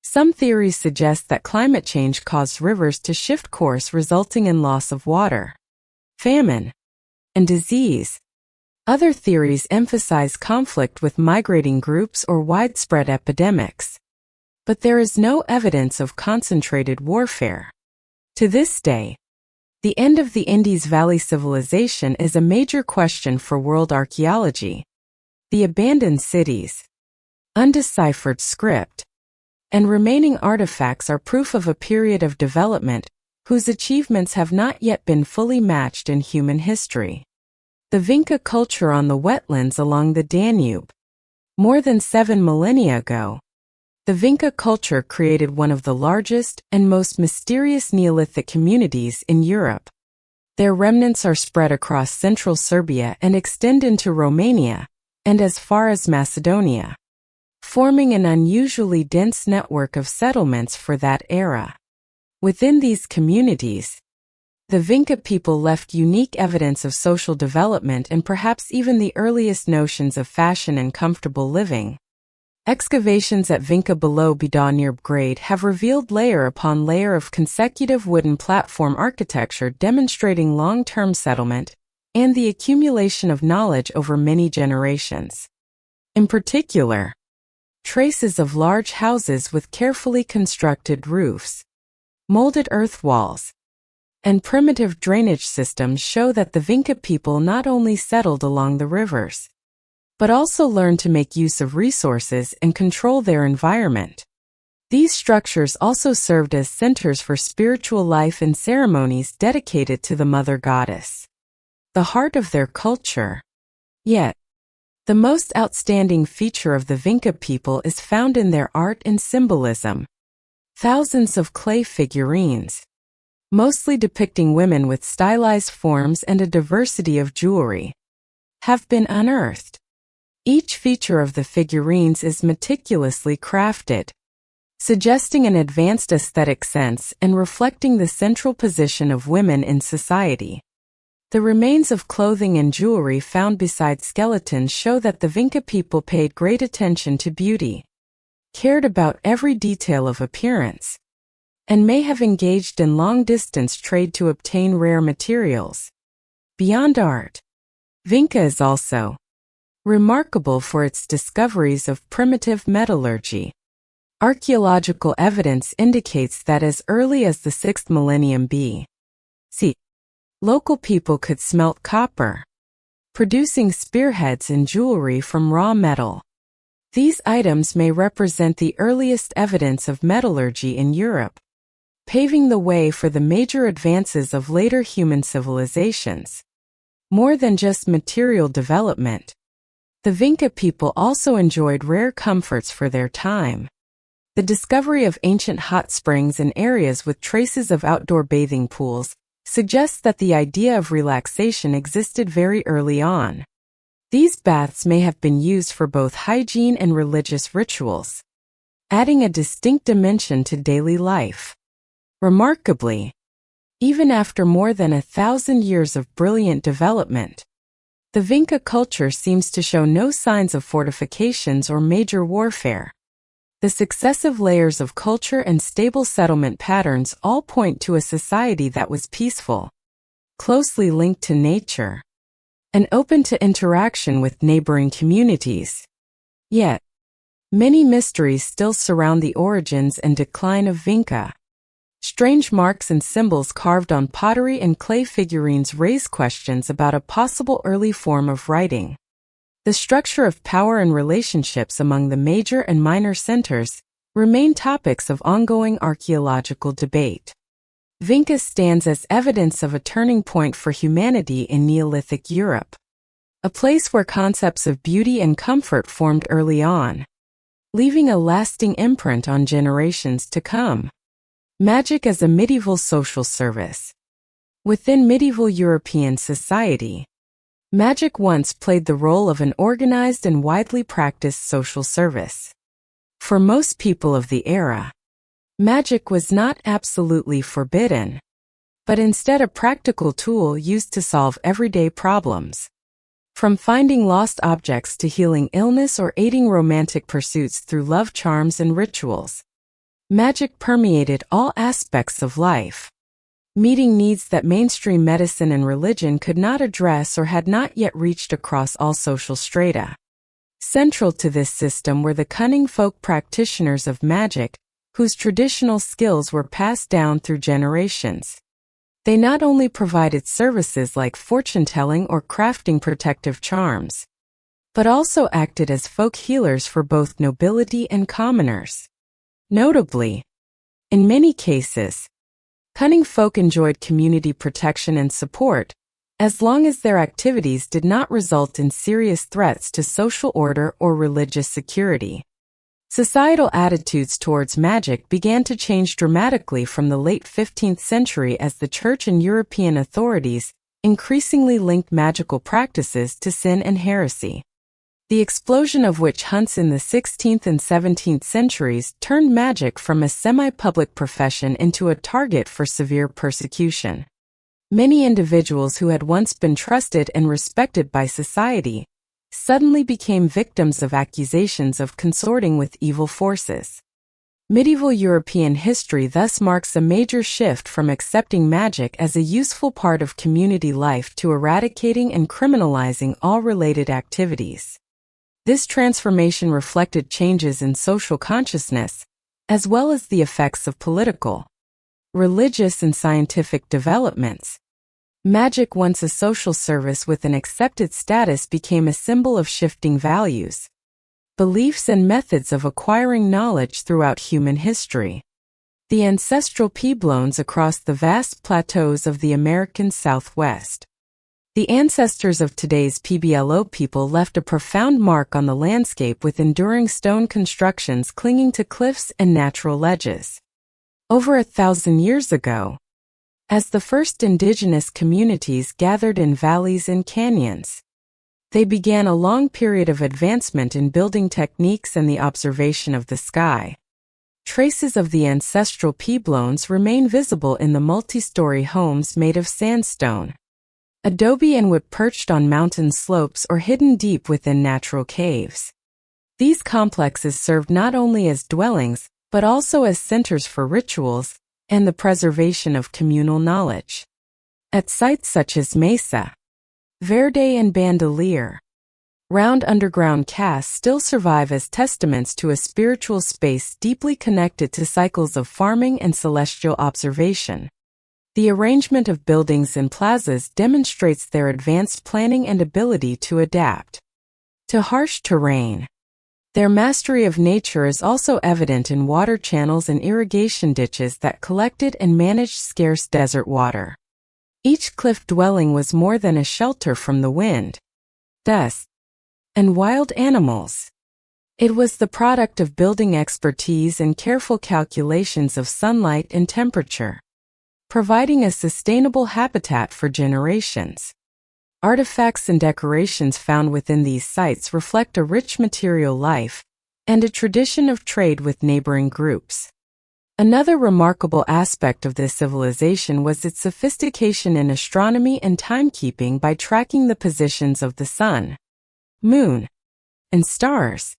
Some theories suggest that climate change caused rivers to shift course, resulting in loss of water, famine, and disease. Other theories emphasize conflict with migrating groups or widespread epidemics, but there is no evidence of concentrated warfare. To this day, the end of the Indus Valley Civilization is a major question for world archaeology. The abandoned cities, undeciphered script, and remaining artifacts are proof of a period of development whose achievements have not yet been fully matched in human history. The Vinca culture on the wetlands along the Danube, more than 7 millennia ago, The Vinca culture created one of the largest and most mysterious Neolithic communities in Europe. Their remnants are spread across central Serbia and extend into Romania and as far as Macedonia, forming an unusually dense network of settlements for that era. Within these communities, the Vinca people left unique evidence of social development and perhaps even the earliest notions of fashion and comfortable living. Excavations at Vinca below Bida near Belgrade have revealed layer upon layer of consecutive wooden platform architecture demonstrating long-term settlement and the accumulation of knowledge over many generations. In particular, traces of large houses with carefully constructed roofs, molded earth walls, and primitive drainage systems show that the Vinca people not only settled along the rivers, but also learned to make use of resources and control their environment. These structures also served as centers for spiritual life and ceremonies dedicated to the mother goddess, the heart of their culture. Yet, the most outstanding feature of the Vinca people is found in their art and symbolism. Thousands of clay figurines, mostly depicting women with stylized forms and a diversity of jewelry, have been unearthed. Each feature of the figurines is meticulously crafted, suggesting an advanced aesthetic sense and reflecting the central position of women in society. The remains of clothing and jewelry found beside skeletons show that the Vinca people paid great attention to beauty, cared about every detail of appearance, and may have engaged in long-distance trade to obtain rare materials. Beyond art, Vinca is also remarkable for its discoveries of primitive metallurgy. Archaeological evidence indicates that as early as the 6th millennium B.C., local people could smelt copper, producing spearheads and jewelry from raw metal. These items may represent the earliest evidence of metallurgy in Europe, paving the way for the major advances of later human civilizations. More than just material development, the Vinca people also enjoyed rare comforts for their time. The discovery of ancient hot springs in areas with traces of outdoor bathing pools suggests that the idea of relaxation existed very early on. These baths may have been used for both hygiene and religious rituals, adding a distinct dimension to daily life. Remarkably, even after more than 1,000 years of brilliant development, the Vinca culture seems to show no signs of fortifications or major warfare. The successive layers of culture and stable settlement patterns all point to a society that was peaceful, closely linked to nature, and open to interaction with neighboring communities. Yet, many mysteries still surround the origins and decline of Vinca. Strange marks and symbols carved on pottery and clay figurines raise questions about a possible early form of writing. The structure of power and relationships among the major and minor centers remain topics of ongoing archaeological debate. Vinca stands as evidence of a turning point for humanity in Neolithic Europe, a place where concepts of beauty and comfort formed early on, leaving a lasting imprint on generations to come. Magic as a medieval social service. Within medieval European society, magic once played the role of an organized and widely practiced social service. For most people of the era, magic was not absolutely forbidden, but instead a practical tool used to solve everyday problems. From finding lost objects to healing illness or aiding romantic pursuits through love charms and rituals, magic permeated all aspects of life, meeting needs that mainstream medicine and religion could not address or had not yet reached across all social strata. Central to this system were the cunning folk practitioners of magic, whose traditional skills were passed down through generations. They not only provided services like fortune-telling or crafting protective charms, but also acted as folk healers for both nobility and commoners. Notably, in many cases, cunning folk enjoyed community protection and support, as long as their activities did not result in serious threats to social order or religious security. Societal attitudes towards magic began to change dramatically from the late 15th century as the Church and European authorities increasingly linked magical practices to sin and heresy. The explosion of witch hunts in the 16th and 17th centuries turned magic from a semi-public profession into a target for severe persecution. Many individuals who had once been trusted and respected by society suddenly became victims of accusations of consorting with evil forces. Medieval European history thus marks a major shift from accepting magic as a useful part of community life to eradicating and criminalizing all related activities. This transformation reflected changes in social consciousness, as well as the effects of political, religious, and scientific developments. Magic, once a social service with an accepted status, became a symbol of shifting values, beliefs, and methods of acquiring knowledge throughout human history. The ancestral pueblones across the vast plateaus of the American Southwest. The ancestors of today's Pueblo people left a profound mark on the landscape with enduring stone constructions clinging to cliffs and natural ledges. Over 1,000 years ago, as the first indigenous communities gathered in valleys and canyons, they began a long period of advancement in building techniques and the observation of the sky. Traces of the ancestral pueblones remain visible in the multi-story homes made of sandstone, adobe, and wood perched on mountain slopes or hidden deep within natural caves. These complexes served not only as dwellings, but also as centers for rituals and the preservation of communal knowledge. At sites such as Mesa Verde and Bandelier, round underground casts still survive as testaments to a spiritual space deeply connected to cycles of farming and celestial observation. The arrangement of buildings and plazas demonstrates their advanced planning and ability to adapt to harsh terrain. Their mastery of nature is also evident in water channels and irrigation ditches that collected and managed scarce desert water. Each cliff dwelling was more than a shelter from the wind, dust, and wild animals. It was the product of building expertise and careful calculations of sunlight and temperature, providing a sustainable habitat for generations. Artifacts and decorations found within these sites reflect a rich material life and a tradition of trade with neighboring groups. Another remarkable aspect of this civilization was its sophistication in astronomy and timekeeping by tracking the positions of the sun, moon, and stars.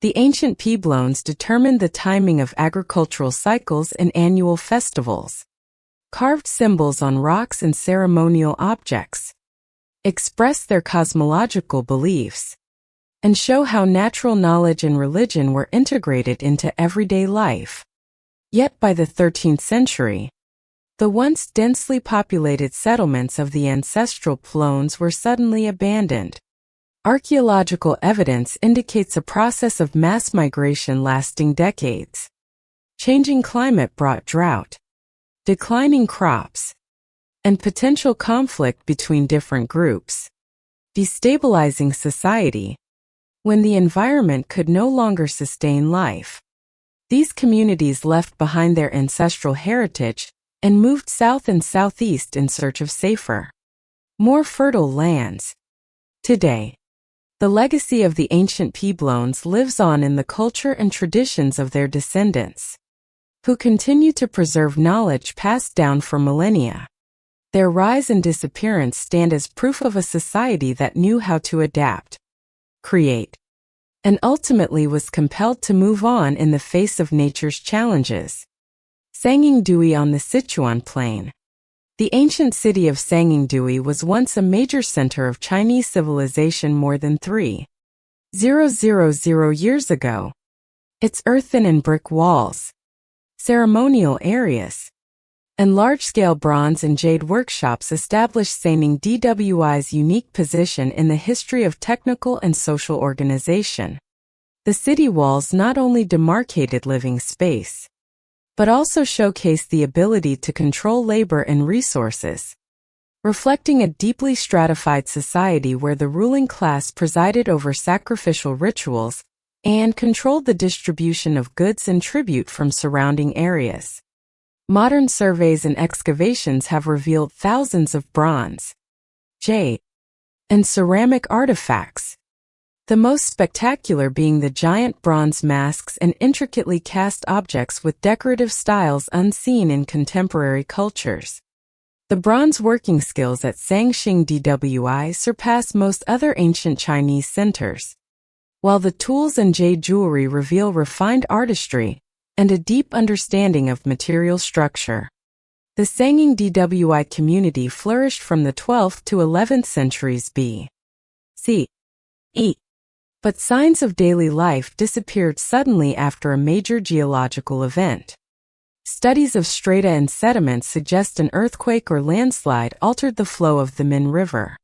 The ancient pueblones determined the timing of agricultural cycles and annual festivals, carved symbols on rocks and ceremonial objects, express their cosmological beliefs, and show how natural knowledge and religion were integrated into everyday life. Yet by the 13th century, the once densely populated settlements of the ancestral pueblones were suddenly abandoned. Archaeological evidence indicates a process of mass migration lasting decades. Changing climate brought drought, declining crops, and potential conflict between different groups, destabilizing society. When the environment could no longer sustain life, these communities left behind their ancestral heritage and moved south and southeast in search of safer, more fertile lands. Today, the legacy of the ancient pueblones lives on in the culture and traditions of their descendants, who continue to preserve knowledge passed down for millennia. Their rise and disappearance stand as proof of a society that knew how to adapt, create, and ultimately was compelled to move on in the face of nature's challenges. Sangingdui on the Sichuan Plain. The ancient city of Sangingdui was once a major center of Chinese civilization more than 3,000 years ago. Its earthen and brick walls, ceremonial areas, and large-scale bronze and jade workshops established Sangingdui's unique position in the history of technical and social organization. The city walls not only demarcated living space, but also showcased the ability to control labor and resources, reflecting a deeply stratified society where the ruling class presided over sacrificial rituals and controlled the distribution of goods and tribute from surrounding areas. Modern surveys and excavations have revealed thousands of bronze, jade, and ceramic artifacts, the most spectacular being the giant bronze masks and intricately cast objects with decorative styles unseen in contemporary cultures. The bronze working skills at Sangxing Dwi surpass most other ancient Chinese centers, while the tools and jade jewelry reveal refined artistry and a deep understanding of material structure. The Sangxing Dwi community flourished from the 12th to 11th centuries B.C. But signs of daily life disappeared suddenly after a major geological event. Studies of strata and sediments suggest an earthquake or landslide altered the flow of the Min River,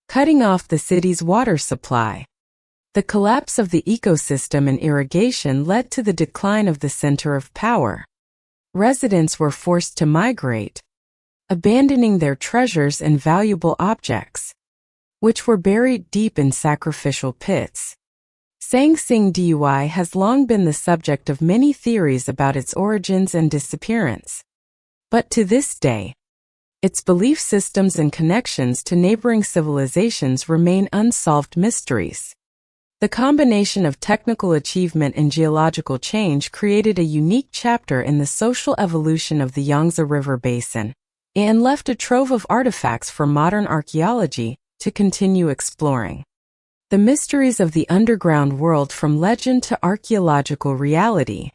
cutting off the city's water supply. The collapse of the ecosystem and irrigation led to the decline of the center of power. Residents were forced to migrate, abandoning their treasures and valuable objects, which were buried deep in sacrificial pits. Sangxing Dwi has long been the subject of many theories about its origins and disappearance. But to this day, its belief systems and connections to neighboring civilizations remain unsolved mysteries. The combination of technical achievement and geological change created a unique chapter in the social evolution of the Yangtze River Basin, and left a trove of artifacts for modern archaeology to continue exploring. The mysteries of the underground world from legend to archaeological reality.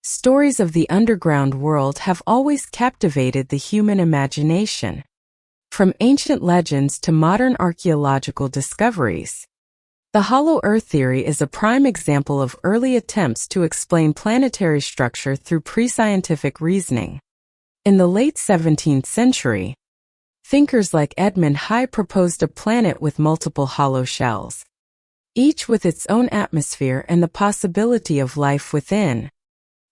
Stories of the underground world have always captivated the human imagination. From ancient legends to modern archaeological discoveries. The hollow earth theory is a prime example of early attempts to explain planetary structure through pre-scientific reasoning. In the late 17th century, thinkers like Edmund High proposed a planet with multiple hollow shells, each with its own atmosphere and the possibility of life within.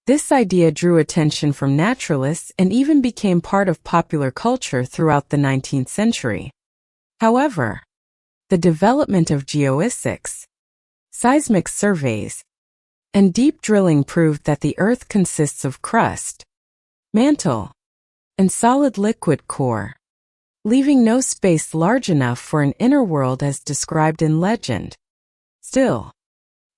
This idea drew attention from naturalists and even became part of popular culture throughout the 19th century. However, the development of geophysics, seismic surveys, and deep drilling proved that the Earth consists of crust, mantle, and solid liquid core, leaving no space large enough for an inner world as described in legend. Still,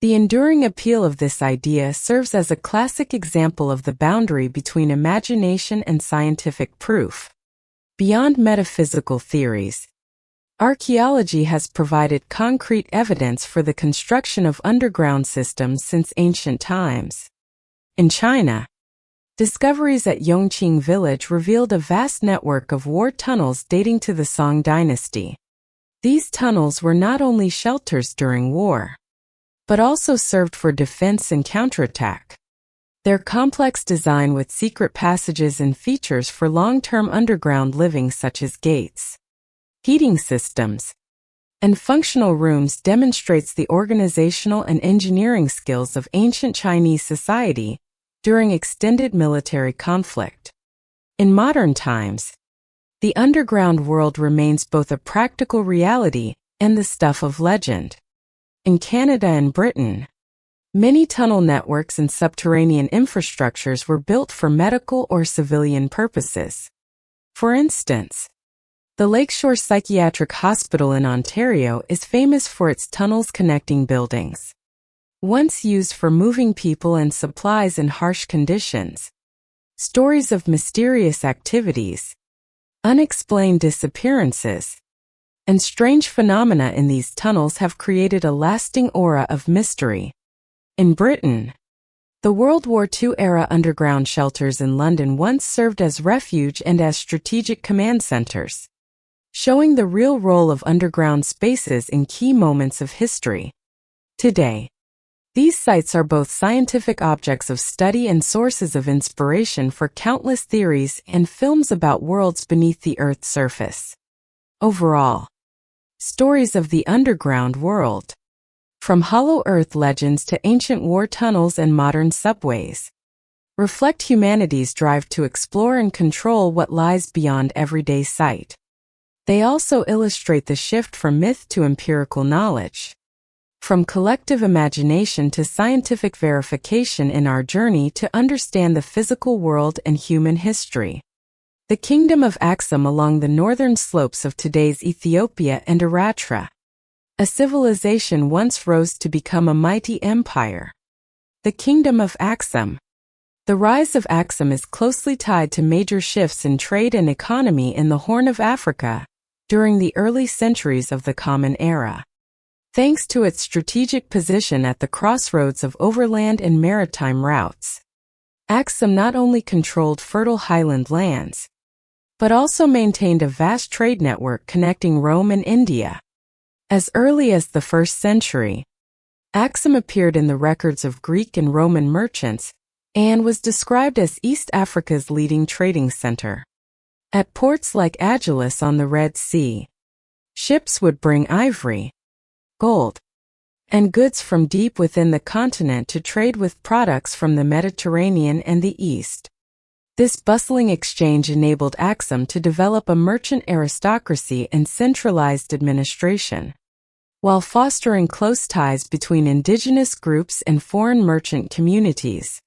the enduring appeal of this idea serves as a classic example of the boundary between imagination and scientific proof. Beyond metaphysical theories, archaeology has provided concrete evidence for the construction of underground systems since ancient times. In China, discoveries at Yongqing village revealed a vast network of war tunnels dating to the Song dynasty. These tunnels were not only shelters during war, but also served for defense and counterattack. Their complex design with secret passages and features for long-term underground living such as gates, heating systems, and functional rooms demonstrates the organizational and engineering skills of ancient Chinese society during extended military conflict. In modern times, the underground world remains both a practical reality and the stuff of legend. In Canada and Britain, many tunnel networks and subterranean infrastructures were built for medical or civilian purposes. For instance, the Lakeshore Psychiatric Hospital in Ontario is famous for its tunnels connecting buildings. Once used for moving people and supplies in harsh conditions, stories of mysterious activities, unexplained disappearances, and strange phenomena in these tunnels have created a lasting aura of mystery. In Britain, the World War II-era underground shelters in London once served as refuge and as strategic command centers, showing the real role of underground spaces in key moments of history. Today, these sites are both scientific objects of study and sources of inspiration for countless theories and films about worlds beneath the Earth's surface. Overall, stories of the underground world, from hollow Earth legends to ancient war tunnels and modern subways, reflect humanity's drive to explore and control what lies beyond everyday sight. They also illustrate the shift from myth to empirical knowledge, From collective imagination to scientific verification in our journey to understand the physical world and human history. The Kingdom of Axum along the northern slopes of today's Ethiopia and Eritrea. A civilization once rose to become a mighty empire. The Kingdom of Axum. The rise of Axum is closely tied to major shifts in trade and economy in the Horn of Africa during the early centuries of the Common Era. Thanks to its strategic position at the crossroads of overland and maritime routes, Axum not only controlled fertile highland lands, but also maintained a vast trade network connecting Rome and India. As early as the 1st century, Axum appeared in the records of Greek and Roman merchants and was described as East Africa's leading trading center. At ports like Agilis on the Red Sea, ships would bring ivory, gold, and goods from deep within the continent to trade with products from the Mediterranean and the East. This bustling exchange enabled Axum to develop a merchant aristocracy and centralized administration, while fostering close ties between indigenous groups and foreign merchant communities.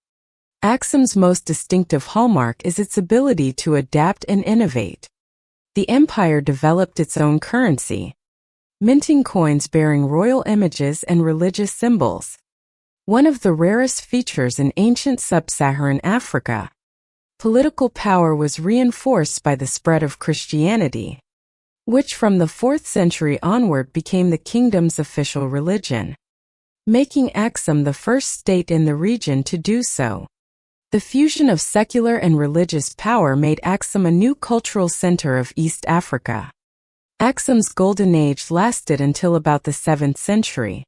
Axum's most distinctive hallmark is its ability to adapt and innovate. The empire developed its own currency, minting coins bearing royal images and religious symbols. One of the rarest features in ancient sub-Saharan Africa. Political power was reinforced by the spread of Christianity, which from the 4th century onward became the kingdom's official religion, making Axum the first state in the region to do so. The fusion of secular and religious power made Axum a new cultural center of East Africa. Axum's golden age lasted until about the 7th century.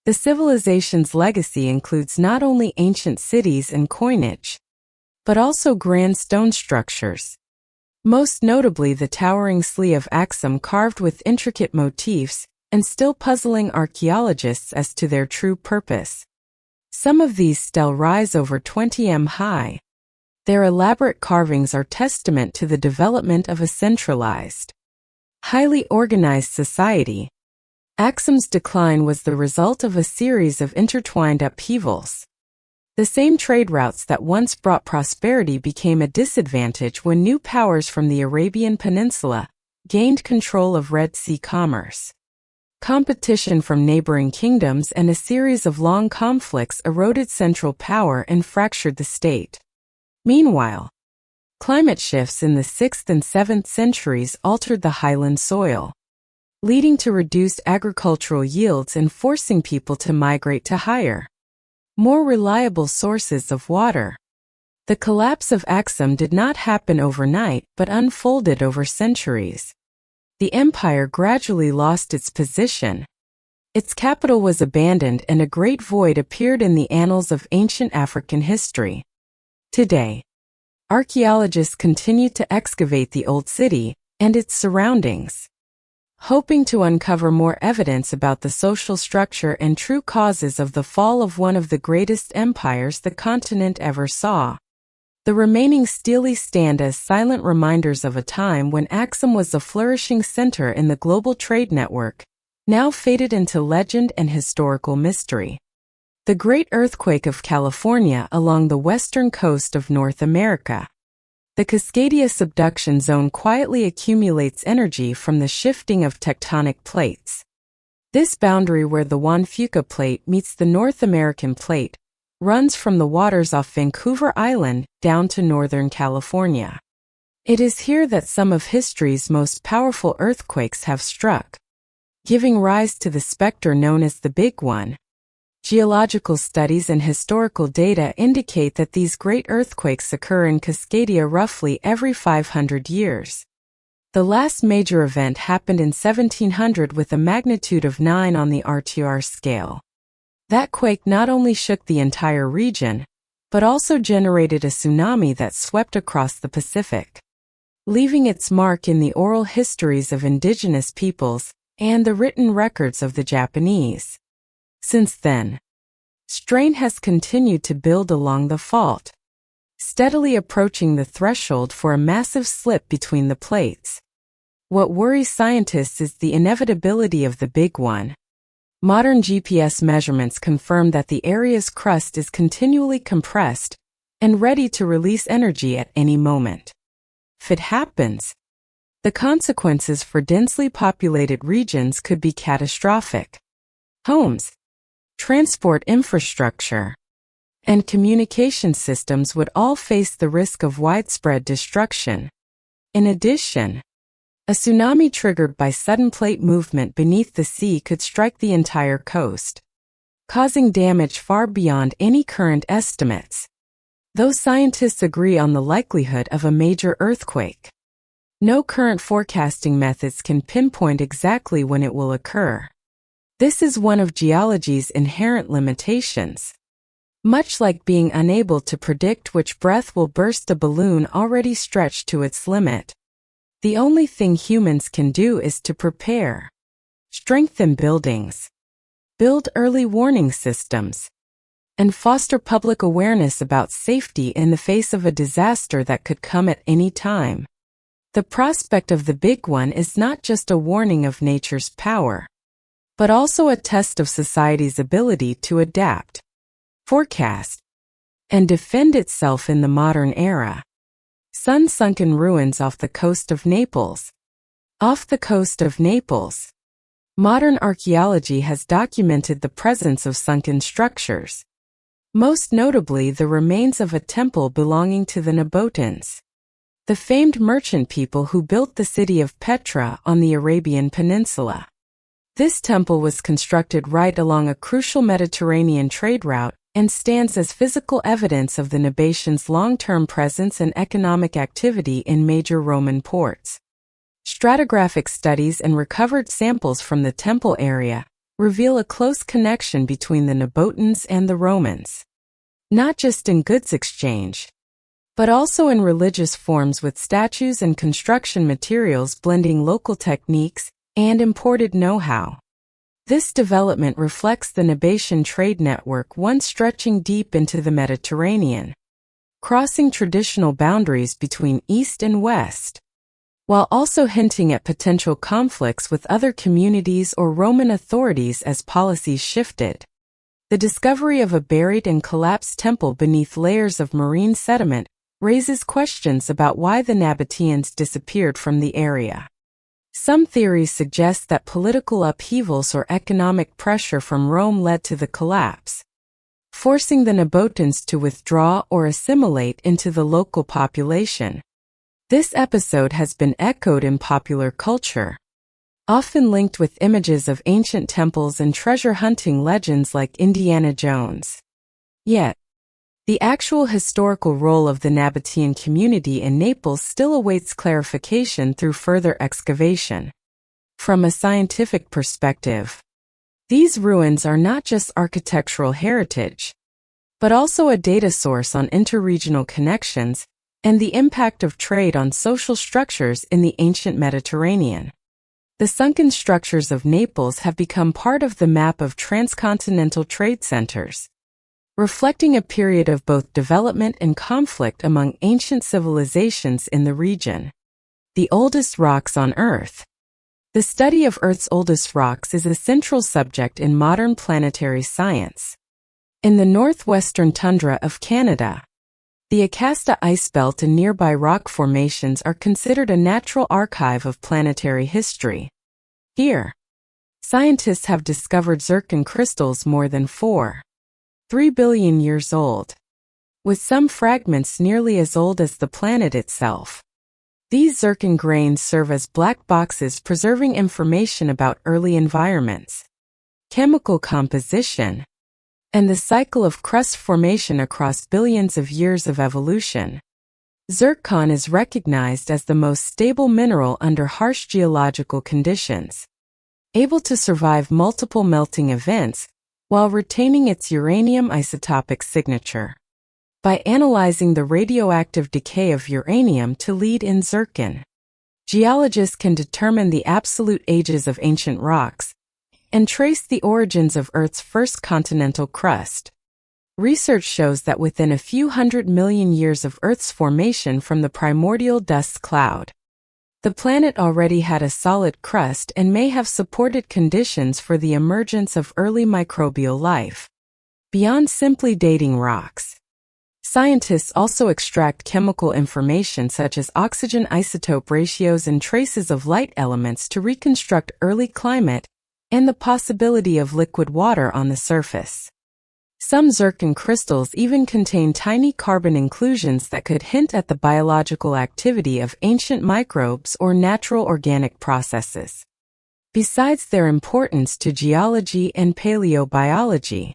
The civilization's legacy includes not only ancient cities and coinage, but also grand stone structures. Most notably the towering Sli of Axum carved with intricate motifs and still puzzling archaeologists as to their true purpose. Some of these still rise over 20 m high. Their elaborate carvings are testament to the development of a centralized, highly organized society. Axum's decline was the result of a series of intertwined upheavals. The same trade routes that once brought prosperity became a disadvantage when new powers from the Arabian Peninsula gained control of Red Sea commerce. Competition from neighboring kingdoms and a series of long conflicts eroded central power and fractured the state. Meanwhile, climate shifts in the 6th and 7th centuries altered the highland soil, leading to reduced agricultural yields and forcing people to migrate to higher, more reliable sources of water. The collapse of Axum did not happen overnight but unfolded over centuries. The empire gradually lost its position. Its capital was abandoned and a great void appeared in the annals of ancient African history. Today, archaeologists continue to excavate the old city and its surroundings, hoping to uncover more evidence about the social structure and true causes of the fall of one of the greatest empires the continent ever saw. The remaining stelae stand as silent reminders of a time when Axum was a flourishing center in the global trade network, now faded into legend and historical mystery. The Great Earthquake of California along the western coast of North America. The Cascadia subduction zone quietly accumulates energy from the shifting of tectonic plates. This boundary where the Juan Fuca plate meets the North American plate runs from the waters off Vancouver Island down to Northern California. It is here that some of history's most powerful earthquakes have struck, giving rise to the specter known as the Big One. Geological studies and historical data indicate that these great earthquakes occur in Cascadia roughly every 500 years. The last major event happened in 1700 with a magnitude of 9 on the Richter scale. That quake not only shook the entire region, but also generated a tsunami that swept across the Pacific, leaving its mark in the oral histories of indigenous peoples and the written records of the Japanese. Since then, strain has continued to build along the fault, steadily approaching the threshold for a massive slip between the plates. What worries scientists is the inevitability of the Big One. Modern GPS measurements confirm that the area's crust is continually compressed and ready to release energy at any moment. If it happens, the consequences for densely populated regions could be catastrophic. Homes, transport infrastructure, and communication systems would all face the risk of widespread destruction. In addition, a tsunami triggered by sudden plate movement beneath the sea could strike the entire coast, causing damage far beyond any current estimates. Though scientists agree on the likelihood of a major earthquake, no current forecasting methods can pinpoint exactly when it will occur. This is one of geology's inherent limitations. Much like being unable to predict which breath will burst a balloon already stretched to its limit, the only thing humans can do is to prepare, strengthen buildings, build early warning systems, and foster public awareness about safety in the face of a disaster that could come at any time. The prospect of the big one is not just a warning of nature's power, but also a test of society's ability to adapt, forecast, and defend itself in the modern era. Sun-sunken ruins off the coast of Naples. Off the coast of Naples, modern archaeology has documented the presence of sunken structures, most notably the remains of a temple belonging to the Nabotans, the famed merchant people who built the city of Petra on the Arabian Peninsula. This temple was constructed right along a crucial Mediterranean trade route and stands as physical evidence of the Nabateans' long-term presence and economic activity in major Roman ports. Stratigraphic studies and recovered samples from the temple area reveal a close connection between the Nabotans and the Romans, not just in goods exchange, but also in religious forms, with statues and construction materials blending local techniques and imported know-how. This development reflects the Nabatian trade network once stretching deep into the Mediterranean, crossing traditional boundaries between East and West, while also hinting at potential conflicts with other communities or Roman authorities as policies shifted. The discovery of a buried and collapsed temple beneath layers of marine sediment raises questions about why the Nabateans disappeared from the area. Some theories suggest that political upheavals or economic pressure from Rome led to the collapse, forcing the Nabotans to withdraw or assimilate into the local population. This episode has been echoed in popular culture, often linked with images of ancient temples and treasure hunting legends like Indiana Jones. Yet, the actual historical role of the Nabatean community in Naples still awaits clarification through further excavation. From a scientific perspective, these ruins are not just architectural heritage, but also a data source on interregional connections and the impact of trade on social structures in the ancient Mediterranean. The sunken structures of Naples have become part of the map of transcontinental trade centers, reflecting a period of both development and conflict among ancient civilizations in the region. The oldest rocks on Earth. The study of Earth's oldest rocks is a central subject in modern planetary science. In the northwestern tundra of Canada, the Acasta ice belt and nearby rock formations are considered a natural archive of planetary history. Here, scientists have discovered zircon crystals more than 3 billion years old, with some fragments nearly as old as the planet itself. These zircon grains serve as black boxes preserving information about early environments, chemical composition, and the cycle of crust formation across billions of years of evolution. Zircon is recognized as the most stable mineral under harsh geological conditions, able to survive multiple melting events while retaining its uranium isotopic signature. By analyzing the radioactive decay of uranium to lead in zircon, geologists can determine the absolute ages of ancient rocks and trace the origins of Earth's first continental crust. Research shows that within a few 100 million years of Earth's formation from the primordial dust cloud, The planet already had a solid crust and may have supported conditions for the emergence of early microbial life. Beyond simply dating rocks, scientists also extract chemical information such as oxygen isotope ratios and traces of light elements to reconstruct early climate and the possibility of liquid water on the surface. Some zircon crystals even contain tiny carbon inclusions that could hint at the biological activity of ancient microbes or natural organic processes. Besides their importance to geology and paleobiology,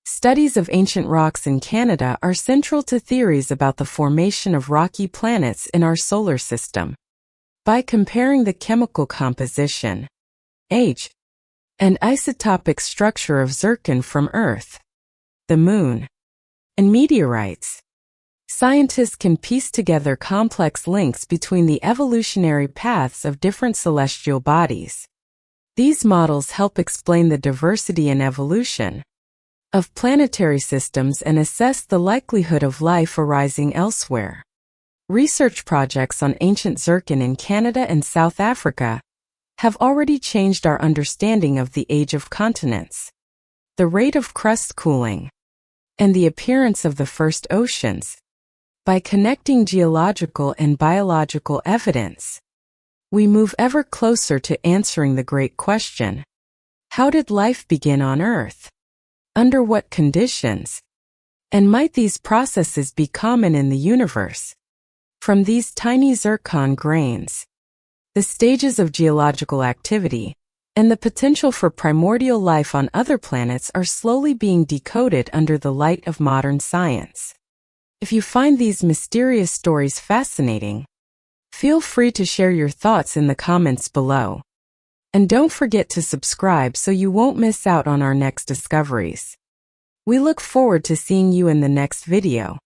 studies of ancient rocks in Canada are central to theories about the formation of rocky planets in our solar system. By comparing the chemical composition, age, and isotopic structure of zircon from Earth, the Moon, and meteorites, scientists can piece together complex links between the evolutionary paths of different celestial bodies. These models help explain the diversity and evolution of planetary systems and assess the likelihood of life arising elsewhere. Research projects on ancient zircon in Canada and South Africa have already changed our understanding of the age of continents, the rate of crust cooling, and the appearance of the first oceans. By connecting geological and biological evidence, we move ever closer to answering the great question: how did life begin on Earth? Under what conditions? And might these processes be common in the universe? From these tiny zircon grains, the stages of geological activity, and the potential for primordial life on other planets are slowly being decoded under the light of modern science. If you find these mysterious stories fascinating, feel free to share your thoughts in the comments below. And don't forget to subscribe so you won't miss out on our next discoveries. We look forward to seeing you in the next video.